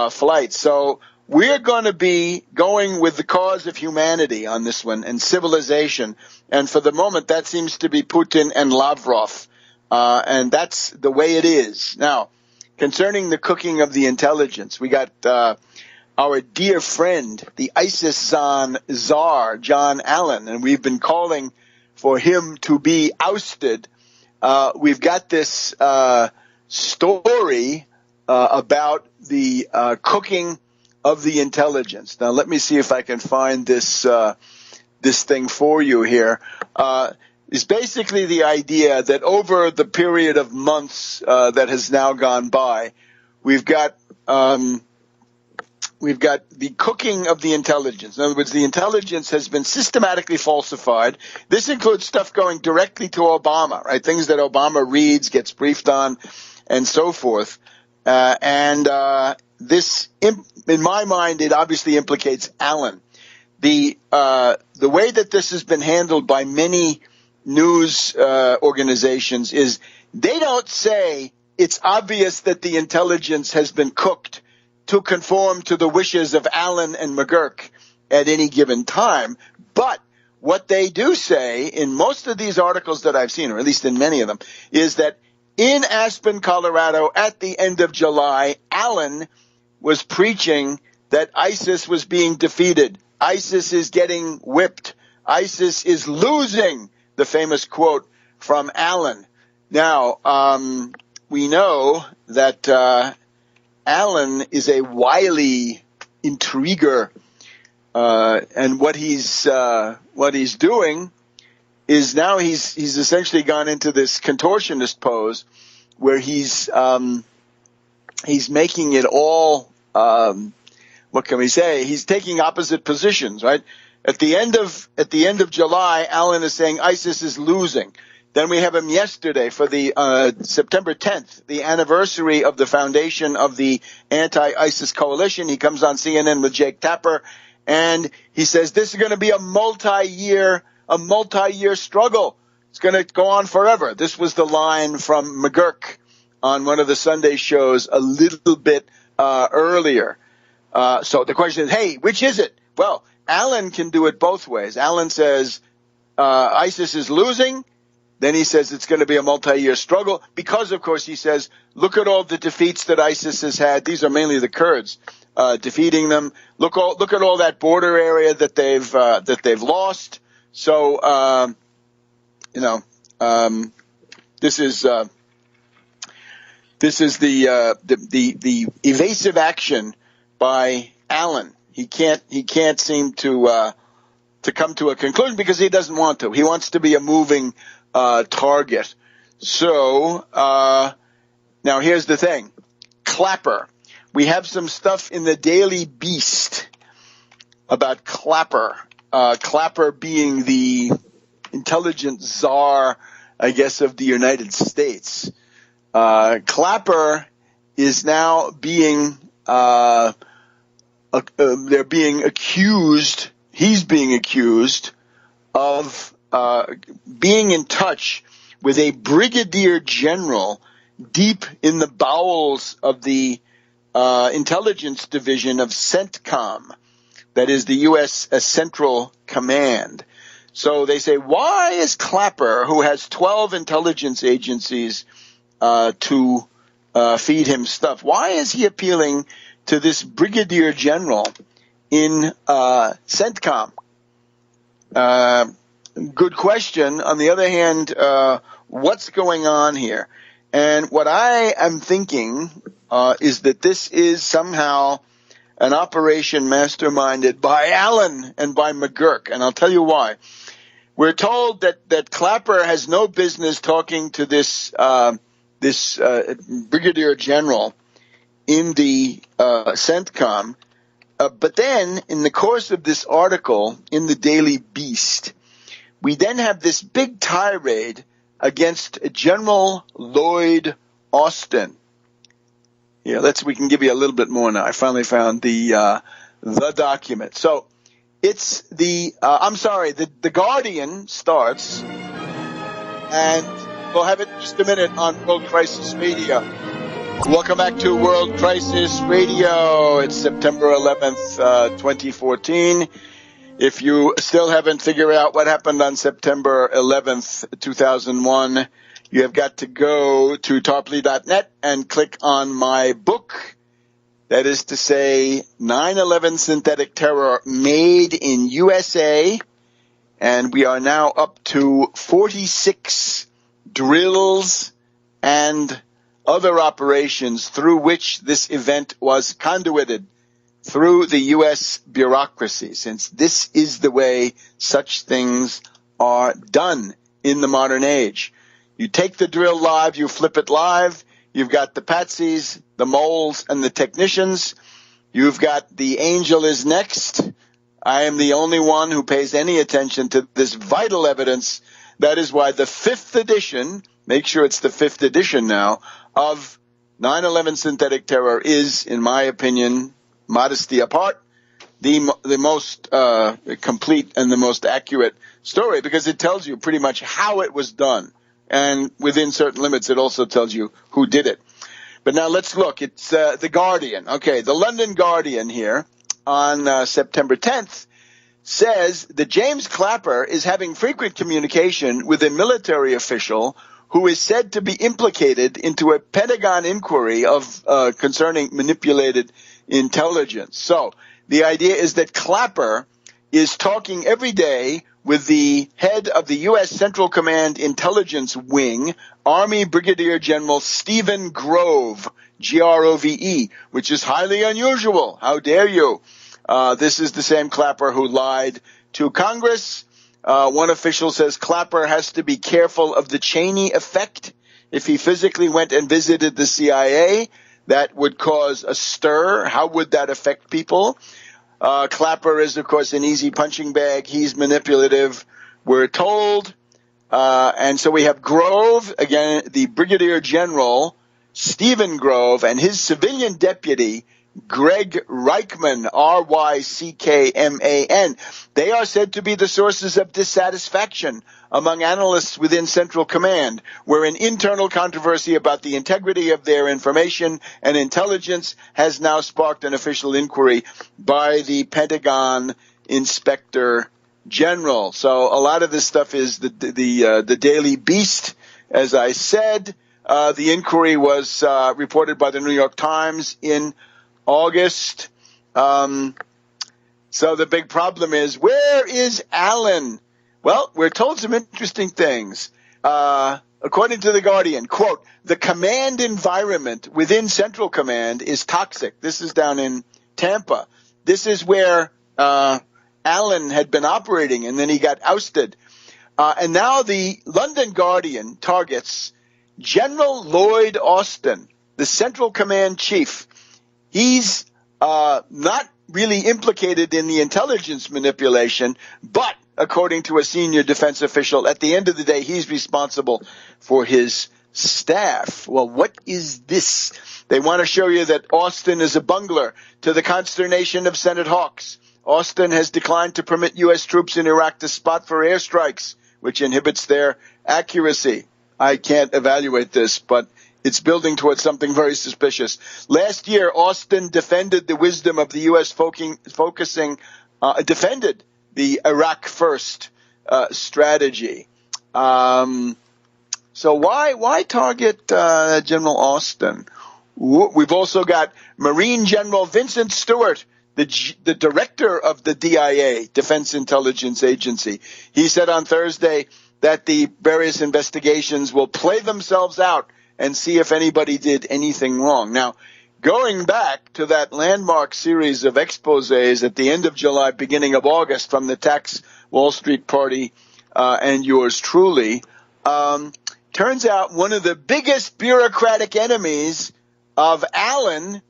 Speaker 1: flights. So we're going to be going with the cause of humanity on this one and civilization. And for the moment, that seems to be Putin and Lavrov. And that's the way it is. Now, concerning the cooking of the intelligence, we got our dear friend, the ISIS czar, John Allen, and we've been calling for him to be ousted. We've got this story about the cooking of the intelligence. Now, let me see if I can find this thing for you here. It's basically the idea that over the period of months that has now gone by, we've got the cooking of the intelligence. In other words, the intelligence has been systematically falsified. This includes stuff going directly to Obama, right? Things that Obama reads, gets briefed on, and so forth. This, in my mind, it obviously implicates Allen. The way that this has been handled by many news organizations is they don't say it's obvious that the intelligence has been cooked to conform to the wishes of Allen and McGurk at any given time. But what they do say in most of these articles that I've seen, or at least in many of them, is that in Aspen, Colorado, at the end of July, Allen was preaching that ISIS was being defeated. ISIS is getting whipped. ISIS is losing, the famous quote from Allen. Now, we know that Allen is a wily intriguer, and what he's doing is now he's essentially gone into this contortionist pose where he's making it all. What can we say? He's taking opposite positions, right? At the end of July, Allen is saying ISIS is losing. Then we have him yesterday for the September 10th, the anniversary of the foundation of the anti-ISIS coalition. He comes on CNN with Jake Tapper, and he says this is going to be a multi-year struggle. It's going to go on forever. This was the line from McGurk on one of the Sunday shows a little bit earlier. So the question is, hey, which is it? Well, Allen can do it both ways. Allen says ISIS is losing. Then he says it's going to be a multi-year struggle because, of course, he says, look at all the defeats that ISIS has had. These are mainly the Kurds defeating them. Look at all that border area that they've lost. So this is the evasive action by Allen. He can't seem to come to a conclusion because he doesn't want to. He wants to be a moving target. So now here's the thing. Clapper, we have some stuff in the Daily Beast about Clapper. Clapper being the intelligence czar, I guess, of the United States. Clapper is now being, they're being accused, he's being accused of being in touch with a brigadier general deep in the bowels of the intelligence division of CENTCOM, that is the U.S. Central Command. So they say, why is Clapper, who has 12 intelligence agencies to feed him stuff, why is he appealing to this brigadier general in CENTCOM? Good question. On the other hand, what's going on here? And what I am thinking is that this is somehow an operation masterminded by Allen and by McGurk, and I'll tell you why. We're told that Clapper has no business talking to this brigadier general in the CENTCOM, but then in the course of this article in the Daily Beast, we then have this big tirade against General Lloyd Austin. Yeah, we can give you a little bit more now. I finally found the document. So it's the Guardian starts, and we'll have it in just a minute on World Crisis Radio. Welcome back to World Crisis Radio. It's September 11th, 2014. If you still haven't figured out what happened on September 11th, 2001, you have got to go to tarpley.net and click on my book. That is to say, 9/11 Synthetic Terror Made in USA. And we are now up to 46 drills and other operations through which this event was conduited through the U.S. bureaucracy, since this is the way such things are done in the modern age. You take the drill live, you flip it live. You've got the patsies, the moles, and the technicians. You've got the angel is next. I am the only one who pays any attention to this vital evidence. That is why the 5th edition, make sure it's the 5th edition now, of 9/11 Synthetic Terror is, in my opinion, modesty apart, the most complete and the most accurate story, because it tells you pretty much how it was done. And within certain limits, it also tells you who did it. But now let's look. It's the Guardian. Okay, the London Guardian here on September 10th says that James Clapper is having frequent communication with a military official who is said to be implicated into a Pentagon inquiry of concerning manipulated intelligence. So the idea is that Clapper is talking every day with the head of the U.S. Central Command Intelligence Wing, Army Brigadier General Stephen Grove, Grove, which is highly unusual. How dare you? This is the same Clapper who lied to Congress. One official says Clapper has to be careful of the Cheney effect. If he physically went and visited the CIA, that would cause a stir. How would that affect people? Clapper is, of course, an easy punching bag. He's manipulative, we're told. And so we have Grove, again, the Brigadier General, Stephen Grove, and his civilian deputy, Greg Reichman, Ryckman. They are said to be the sources of dissatisfaction among analysts within Central Command, where an internal controversy about the integrity of their information and intelligence has now sparked an official inquiry by the Pentagon Inspector General. So a lot of this stuff is the Daily Beast, as I said. The inquiry was reported by the New York Times in August. So the big problem is, where is Allen? Well, we're told some interesting things. According to The Guardian, quote, the command environment within Central Command is toxic. This is down in Tampa. This is where Allen had been operating, and then he got ousted. And now the London Guardian targets General Lloyd Austin, the Central Command chief. He's not really implicated in the intelligence manipulation, but according to a senior defense official, at the end of the day, he's responsible for his staff. Well, what is this? They want to show you that Austin is a bungler, to the consternation of Senate hawks. Austin has declined to permit U.S. troops in Iraq to spot for airstrikes, which inhibits their accuracy. I can't evaluate this, but it's building towards something very suspicious. Last year, Austin defended the wisdom of the U.S. defended the Iraq first strategy. So why target General Austin? We've also got Marine General Vincent Stewart, the director of the DIA, Defense Intelligence Agency. He said on Thursday that the various investigations will play themselves out and see if anybody did anything wrong. Now, going back to that landmark series of exposés at the end of July, beginning of August, from the Tax Wall Street Party and yours truly, turns out one of the biggest bureaucratic enemies of Allen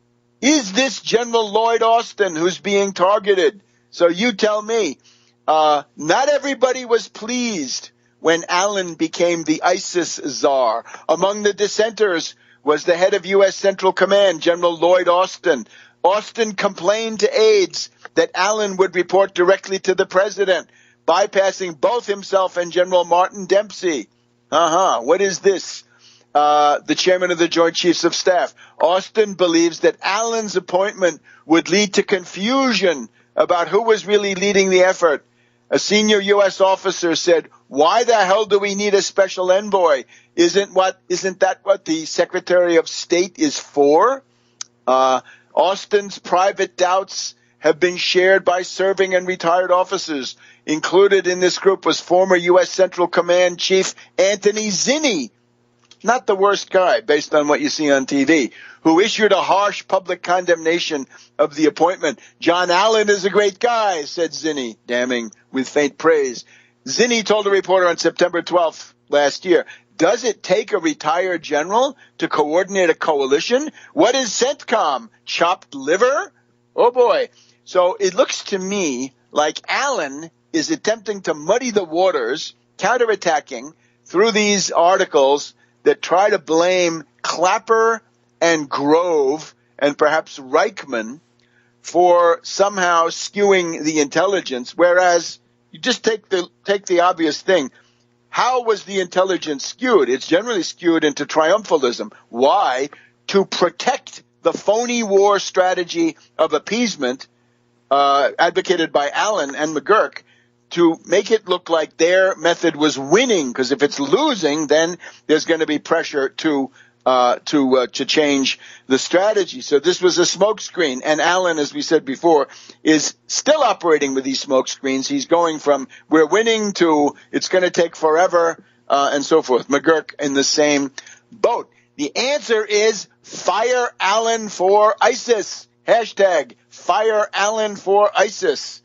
Speaker 1: is this General Lloyd Austin, who's being targeted. So you tell me, not everybody was pleased when Allen became the ISIS czar. Among the dissenters was the head of U.S. Central Command, General Lloyd Austin. Austin complained to aides that Allen would report directly to the president, bypassing both himself and General Martin Dempsey. What is this? The chairman of the Joint Chiefs of Staff. Austin believes that Allen's appointment would lead to confusion about who was really leading the effort. A senior U.S. officer said, "Why the hell do we need a special envoy? Isn't that what the Secretary of State is for?" Austin's private doubts have been shared by serving and retired officers. Included in this group was former U.S. Central Command Chief Anthony Zinni, not the worst guy based on what you see on TV, who issued a harsh public condemnation of the appointment. "John Allen is a great guy," said Zinni, damning with faint praise. Zinni told a reporter on September 12th last year, "Does it take a retired general to coordinate a coalition? What is CENTCOM? Chopped liver?" Oh boy. So it looks to me like Allen is attempting to muddy the waters, counterattacking through these articles that try to blame Clapper and Grove and perhaps Reichman for somehow skewing the intelligence, whereas you just take the obvious thing. How was the intelligence skewed? It's generally skewed into triumphalism. Why? To protect the phony war strategy of appeasement advocated by Allen and McGurk, to make it look like their method was winning, because if it's losing, then there's going to be pressure to change the strategy. So this was a smokescreen, and Allen, as we said before, is still operating with these smokescreens. He's going from "we're winning" to "it's going to take forever," and so forth. McGurk in the same boat. The answer is fire Allen for ISIS. Hashtag fire Allen for ISIS.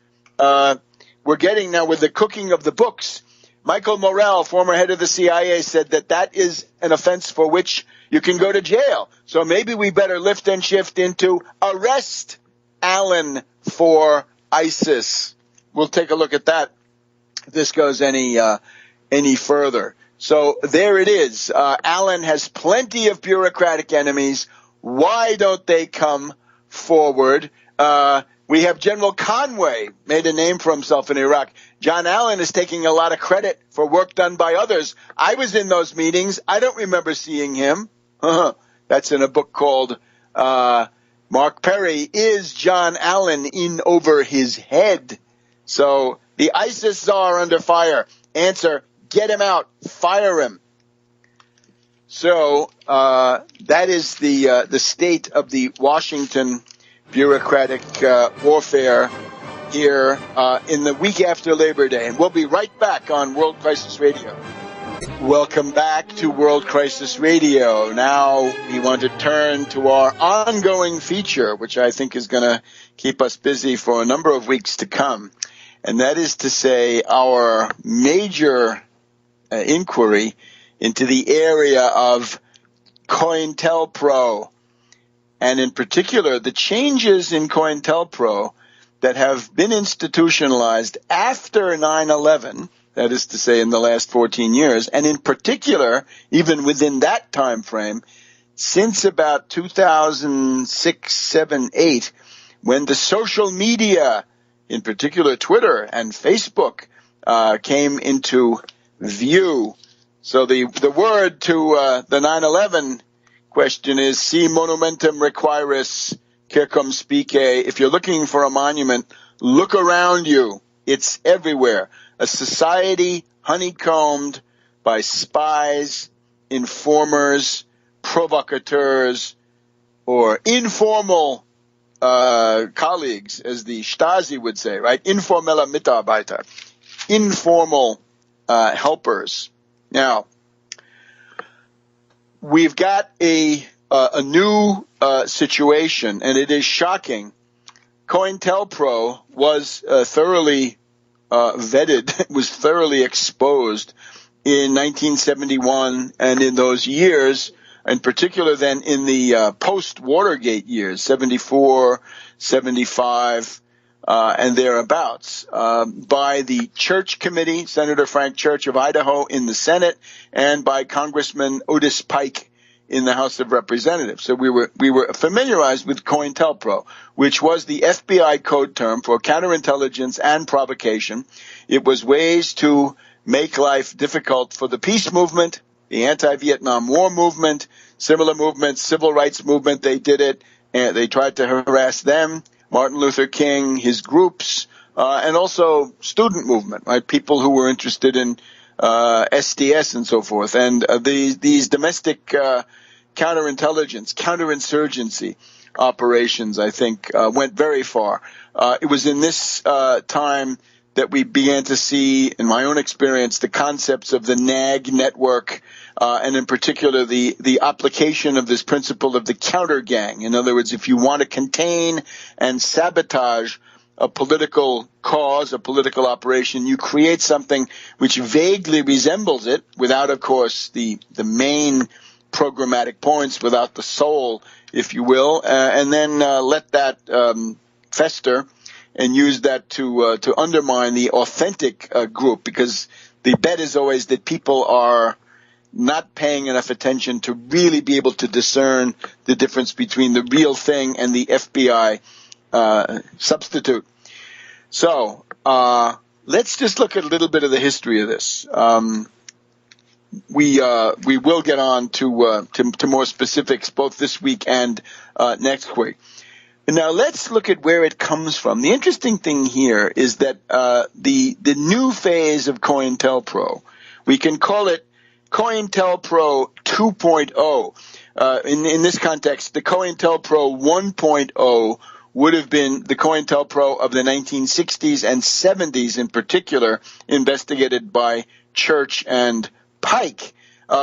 Speaker 1: We're getting now with the cooking of the books. Michael Morell, former head of the CIA, said that is an offense for which you can go to jail. So maybe we better lift and shift into arrest Allen for ISIS. We'll take a look at that if this goes any further. So there it is. Allen has plenty of bureaucratic enemies. Why don't they come forward? We have General Conway, made a name for himself in Iraq. John Allen is taking a lot of credit for work done by others. I was in those meetings. I don't remember seeing him. That's in a book called Mark Perry, Is John Allen In Over His Head? So the ISIS czar under fire. Answer, get him out. Fire him. So that is the state of the Washington bureaucratic warfare here in the week after Labor Day. And we'll be right back on World Crisis Radio. Welcome back to World Crisis Radio. Now we want to turn to our ongoing feature, which I think is going to keep us busy for a number of weeks to come. And that is to say our major inquiry into the area of COINTELPRO. and in particular the changes in COINTELPRO that have been institutionalized after 9/11, that is to say in the last 14 years, and in particular, even within that time frame, since about 2006, 7, 8, when the social media, in particular Twitter and Facebook, came into view. So the word to the 9/11 question is si monumentum requiris circum spice. If you're looking for a monument, look around you. It's everywhere. A society honeycombed by spies, informers, provocateurs, or informal colleagues, as the Stasi would say, right? Informelle Mitarbeiter. Informal helpers. Now, we've got a new situation, and it is shocking. COINTELPRO was thoroughly vetted, was thoroughly exposed in 1971 and in those years, in particular then in the post-Watergate years, 74, 75, and thereabouts, by the Church Committee, Senator Frank Church of Idaho in the Senate, and by Congressman Otis Pike in the House of Representatives. So we were familiarized with COINTELPRO, which was the FBI code term for counterintelligence and provocation. It was ways to make life difficult for the peace movement, the anti-Vietnam War movement, similar movements, civil rights movement. They did it, and they tried to harass them. Martin Luther King, his groups, and also student movement, right? People who were interested in SDS and so forth. And these domestic counterintelligence, counterinsurgency operations, I think, went very far. It was in this time that we began to see, in my own experience, the concepts of the NAG network, and in particular the application of this principle of the counter gang. In other words, if you want to contain and sabotage a political cause, a political operation, you create something which vaguely resembles it, without, of course, the main programmatic points, without the soul, if you will, and then let that fester and use that to undermine the authentic group, because the bet is always that people are not paying enough attention to really be able to discern the difference between the real thing and the FBI substitute. So let's just look at a little bit of the history of this. We will get on to more specifics both this week and next week. Now let's look at where it comes from. The interesting thing here is that the new phase of COINTELPRO, we can call it COINTELPRO 2.0. In this context, the COINTELPRO 1.0 would have been the COINTELPRO of the 1960s and 70s, in particular, investigated by Church and Pike,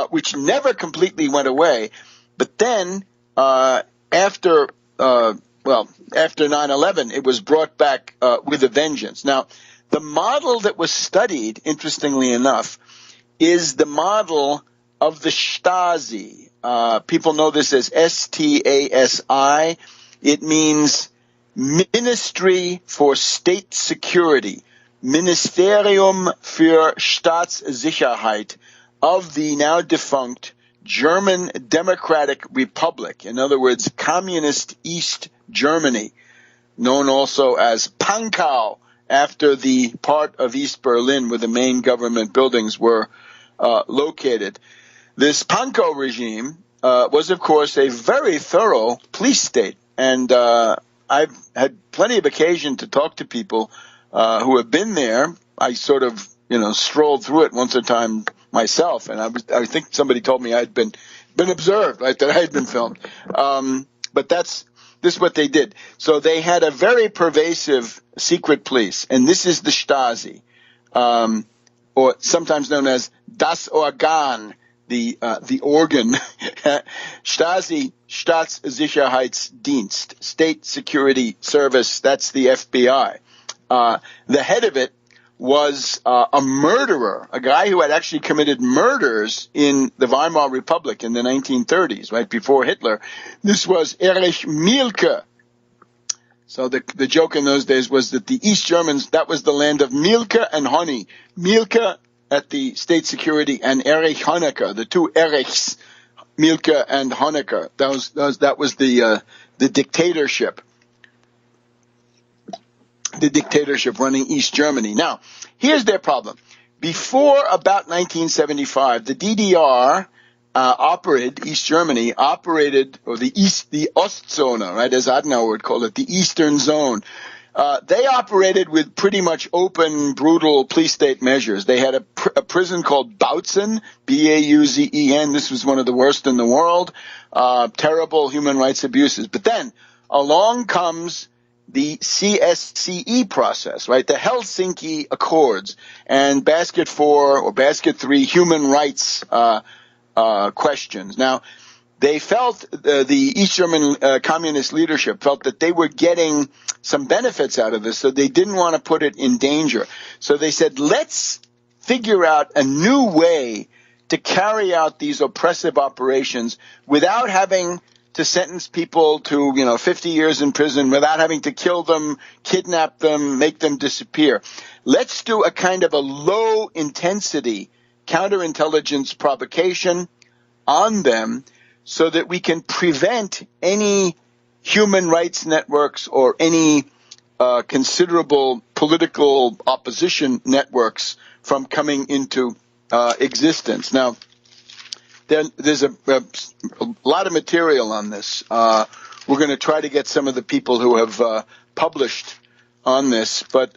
Speaker 1: which never completely went away. But then, after 9/11, it was brought back with a vengeance. Now, the model that was studied, interestingly enough, is the model of the Stasi. People know this as STASI. It means Ministry for State Security, Ministerium für Staatssicherheit of the now defunct German Democratic Republic. In other words, Communist East Germany, known also as Pankow, after the part of East Berlin where the main government buildings were located. This Pankow regime was, of course, a very thorough police state. And I've had plenty of occasion to talk to people who have been there. I sort of, strolled through it once a time myself, and I think somebody told me I'd been observed, right, that I had been filmed. But this is what they did. So they had a very pervasive secret police, and this is the Stasi, or sometimes known as das Organ, the organ. Stasi, Staatssicherheitsdienst, State Security Service. That's the FBI. The head of it was a murderer, a guy who had actually committed murders in the Weimar Republic in the 1930s, right before Hitler. This was Erich Mielke. So the joke in those days was that the East Germans, that was the land of Mielke and honey. Mielke at the State Security and Erich Honecker, the two Erichs, Mielke and Honecker. That was the dictatorship. The dictatorship running East Germany. Now, here's their problem. Before about 1975, the DDR East Germany operated, or the Ostzone, right, as Adenauer would call it, the Eastern Zone. They operated with pretty much open, brutal police state measures. They had a prison called Bautzen, Bauzen. This was one of the worst in the world. Terrible human rights abuses. But then along comes the CSCE process, right? The Helsinki Accords and Basket 4 or Basket 3 human rights questions. Now, they felt, the East German communist leadership felt that they were getting some benefits out of this, so they didn't want to put it in danger. So they said, let's figure out a new way to carry out these oppressive operations without having to sentence people to, 50 years in prison, without having to kill them, kidnap them, make them disappear. Let's do a kind of a low-intensity counterintelligence provocation on them so that we can prevent any human rights networks or any considerable political opposition networks from coming into existence. Now, there's a lot of material on this. We're going to try to get some of the people who have published on this, but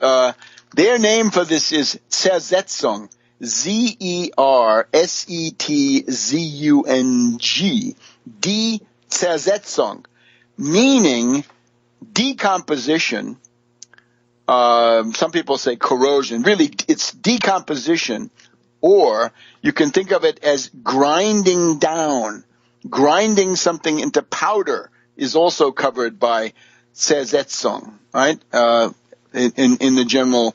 Speaker 1: their name for this is Zersetzung, Zersetzung, Zersetzung, meaning decomposition. Some people say corrosion. Really, it's decomposition, or you can think of it as grinding down. Grinding something into powder is also covered by Zersetzung, right? In the general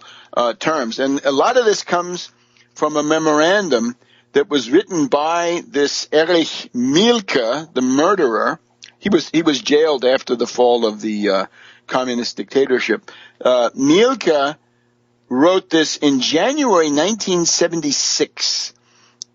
Speaker 1: terms. And a lot of this comes from a memorandum that was written by this Erich Mielke, the murderer. He was jailed after the fall of the communist dictatorship. Mielke wrote this in January 1976.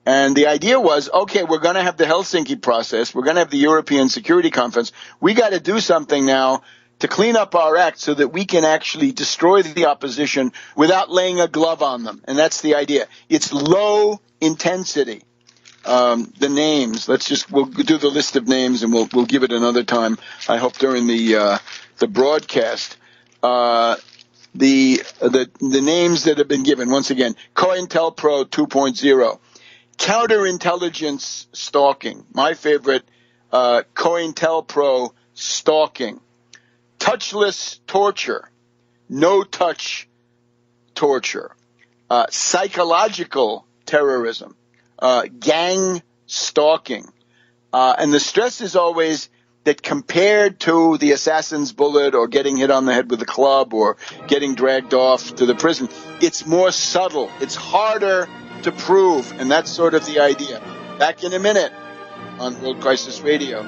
Speaker 1: And the idea was, okay, we're going to have the Helsinki process. We're going to have the European Security Conference. We got to do something now to clean up our act so that we can actually destroy the opposition without laying a glove on them. And that's the idea. It's low intensity. The names, we'll do the list of names and we'll give it another time, I hope, during the broadcast. The names that have been given, once again, COINTELPRO 2.0, counterintelligence stalking, my favorite, COINTELPRO stalking, touchless torture, no-touch torture, psychological terrorism, gang stalking. And the stress is always that compared to the assassin's bullet or getting hit on the head with a club or getting dragged off to the prison, it's more subtle. It's harder to prove, and that's sort of the idea. Back in a minute on World Crisis Radio.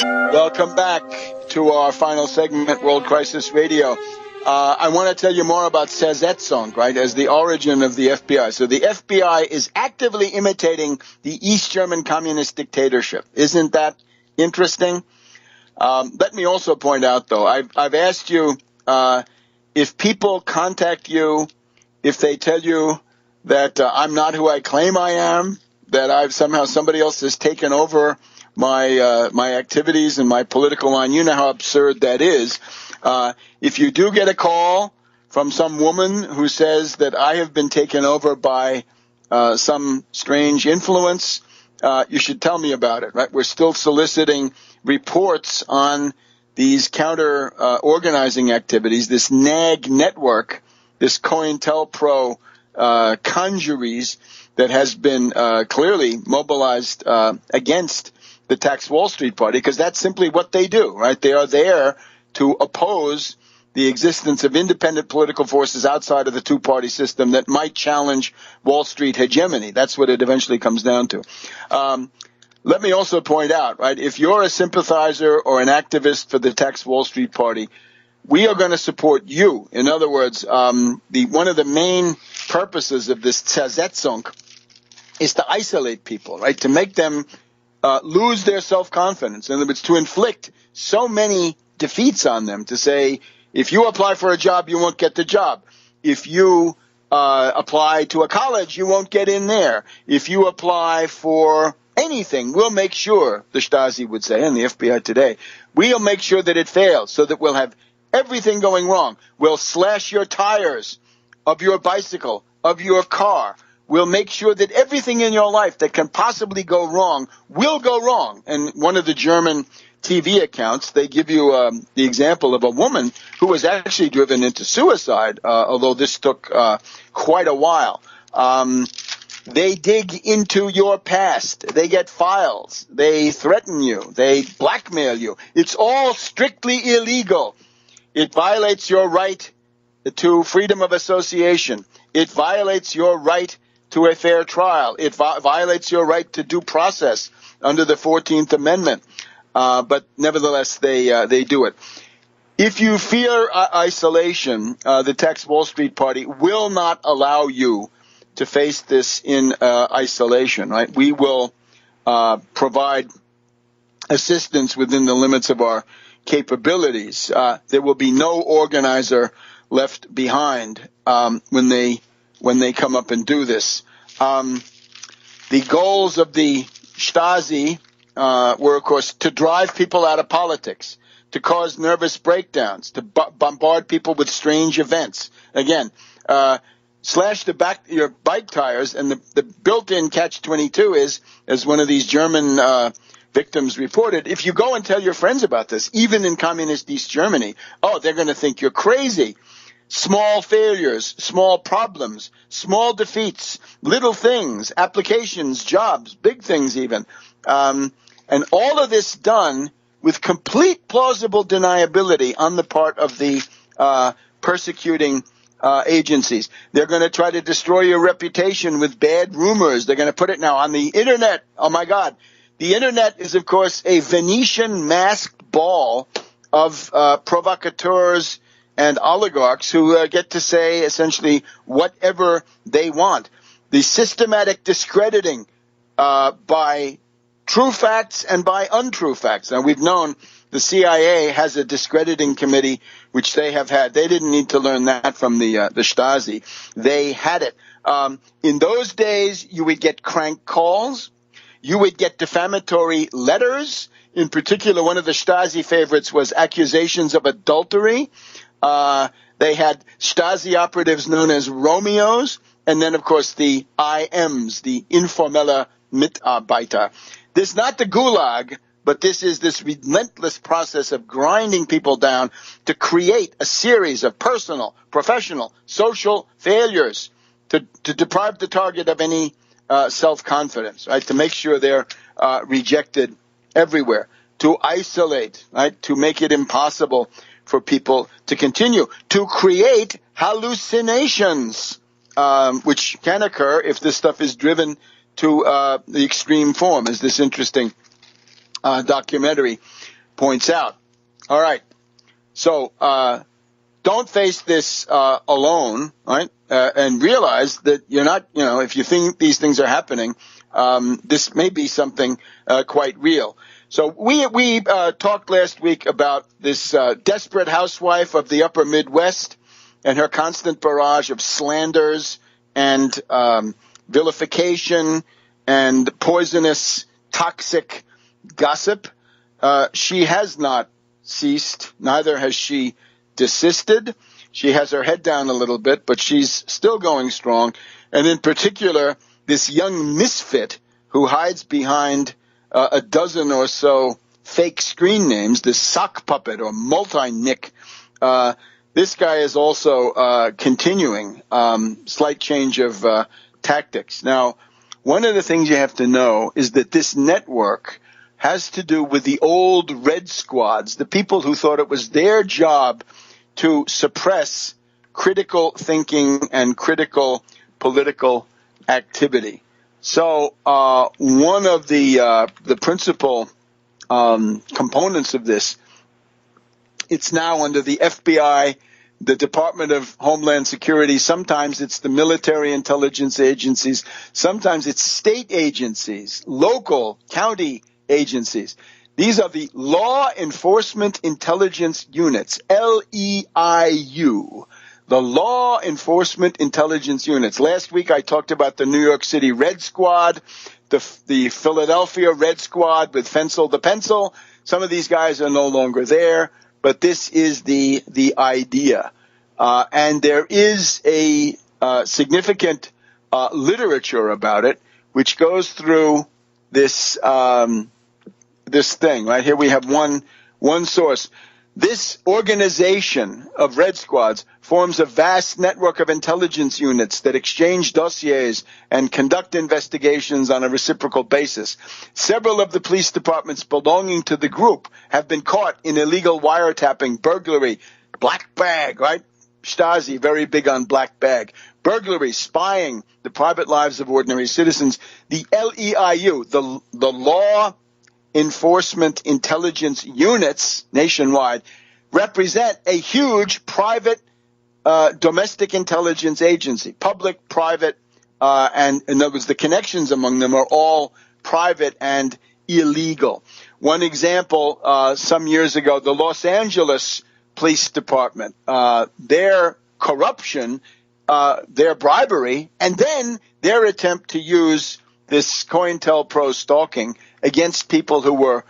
Speaker 1: Welcome back to our final segment, World Crisis Radio. I want to tell you more about Zersetzung, right, as the origin of the FBI. So the FBI is actively imitating the East German communist dictatorship. Isn't that interesting? Let me also point out, though, I've asked you if people contact you, if they tell you that I'm not who I claim I am, that I've somehow somebody else has taken over my activities and my political line. You know how absurd that is. If you do get a call from some woman who says that I have been taken over by some strange influence, you should tell me about it, right? We're still soliciting reports on these counter organizing activities, this NAG network, this COINTELPRO conjuries that has been clearly mobilized against the Tax Wall Street Party, because that's simply what they do, right? They are there to oppose the existence of independent political forces outside of the two-party system that might challenge Wall Street hegemony. That's what it eventually comes down to. Let me also point out, right, if you're a sympathizer or an activist for the Tax Wall Street Party, we are going to support you. In other words, one of the main purposes of this zersetzung is to isolate people, right, to make them lose their self-confidence. In other words, to inflict so many defeats on them, to say, if you apply for a job, you won't get the job. If you apply to a college, you won't get in there. If you apply for anything, we'll make sure, the Stasi would say, and the FBI today, we'll make sure that it fails so that we'll have everything going wrong. We'll slash your tires of your bicycle, of your car. We'll make sure that everything in your life that can possibly go wrong will go wrong. And one of the German TV accounts, they give you the example of a woman who was actually driven into suicide, although this took quite a while. They dig into your past. They get files. They threaten you. They blackmail you. It's all strictly illegal. It violates your right to freedom of association. It violates your right to a fair trial. It violates your right to due process under the 14th Amendment. But nevertheless, they do it. If you fear isolation, the Tax Wall Street Party will not allow you to face this in isolation, right? We will provide assistance within the limits of our capabilities. There will be no organizer left behind when they come up and do this. The goals of the Stasi were, of course, to drive people out of politics, to cause nervous breakdowns, to bombard people with strange events. Again, slash your bike tires, and the built-in catch-22 is, as one of these German victims reported, if you go and tell your friends about this, even in communist East Germany, they're going to think you're crazy. Small failures, small problems, small defeats, little things, applications, jobs, big things even. And all of this done with complete plausible deniability on the part of the persecuting agencies. They're going to try to destroy your reputation with bad rumors. They're going to put it now on the Internet. Oh, my God. The Internet is, of course, a Venetian masked ball of provocateurs and oligarchs who get to say essentially whatever they want. The systematic discrediting by true facts and by untrue facts. Now, we've known the CIA has a discrediting committee, which they have had. They didn't need to learn that from the Stasi. They had it. In those days, you would get crank calls. You would get defamatory letters. In particular, one of the Stasi favorites was accusations of adultery. They had Stasi operatives known as Romeos. And then, of course, the IMs, the informelle Mitarbeiter. This is not the Gulag, but this is this relentless process of grinding people down to create a series of personal, professional, social failures to deprive the target of any self-confidence, right? To make sure they're rejected everywhere, to isolate, right? To make it impossible for people to continue, to create hallucinations, which can occur if this stuff is driven to the extreme form, as this interesting documentary points out. All right. So don't face this alone, right? And realize that you're not, if you think these things are happening, this may be something quite real. So we talked last week about this desperate housewife of the upper Midwest and her constant barrage of slanders and vilification and poisonous, toxic gossip. She has not ceased, neither has she desisted. She has her head down a little bit, but she's still going strong. And in particular, this young misfit who hides behind a dozen or so fake screen names, this sock puppet or multi-nick, this guy is also continuing, slight change of tactics. Now, one of the things you have to know is that this network has to do with the old red squads, the people who thought it was their job to suppress critical thinking and critical political activity. So one of the principal components of this, it's now under the FBI, the Department of Homeland Security. Sometimes it's the military intelligence agencies. Sometimes it's state agencies, local, county agencies. These are the Law Enforcement Intelligence Units, LEIU, the Law Enforcement Intelligence Units. Last week I talked about the New York City Red Squad, the Philadelphia Red Squad with Fensel the Pencil. Some of these guys are no longer there, but this is the idea. And there is a significant literature about it, which goes through this this thing. Right here we have one source. This organization of Red Squads forms a vast network of intelligence units that exchange dossiers and conduct investigations on a reciprocal basis. Several of the police departments belonging to the group have been caught in illegal wiretapping, burglary, black bag, right? Stasi, very big on black bag. Burglary, spying, the private lives of ordinary citizens. The LEIU, the Law Enforcement Intelligence Units nationwide, represent a huge private domestic intelligence agency, public, private, and in other words, the connections among them are all private and illegal. One example, some years ago, the Los Angeles Police Department, their corruption, their bribery, and then their attempt to use this COINTELPRO stalking against people who were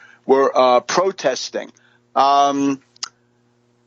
Speaker 1: protesting.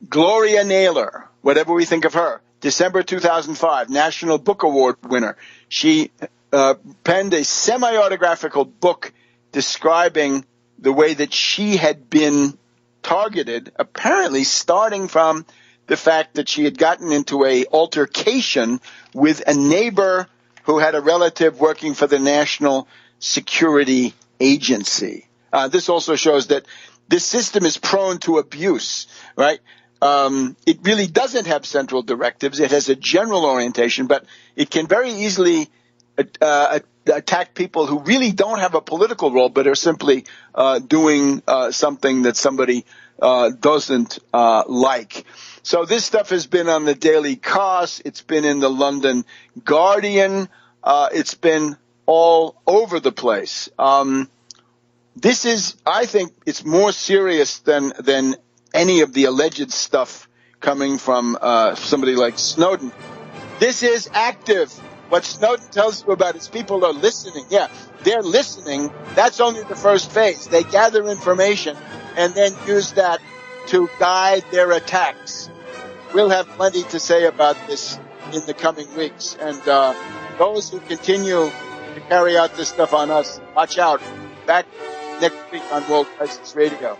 Speaker 1: Gloria Naylor, whatever we think of her, December 2005, National Book Award winner. She penned a semi-autographical book describing the way that she had been targeted, apparently starting from the fact that she had gotten into a altercation with a neighbor who had a relative working for the National Security Agency. This also shows that this system is prone to abuse, right? It really doesn't have central directives. It has a general orientation, but it can very easily attack people who really don't have a political role, but are simply doing something that somebody doesn't like. So this stuff has been on the Daily Kos. It's been in the London Guardian. It's been all over the place. This is, I think, it's more serious than any of the alleged stuff coming from somebody like Snowden. This is active. What Snowden tells you about is people are listening. Yeah, they're listening. That's only the first phase. They gather information and then use that to guide their attacks. We'll have plenty to say about this in the coming weeks. And those who continue to carry out this stuff on us, watch out. Back next week on World Crisis Radio.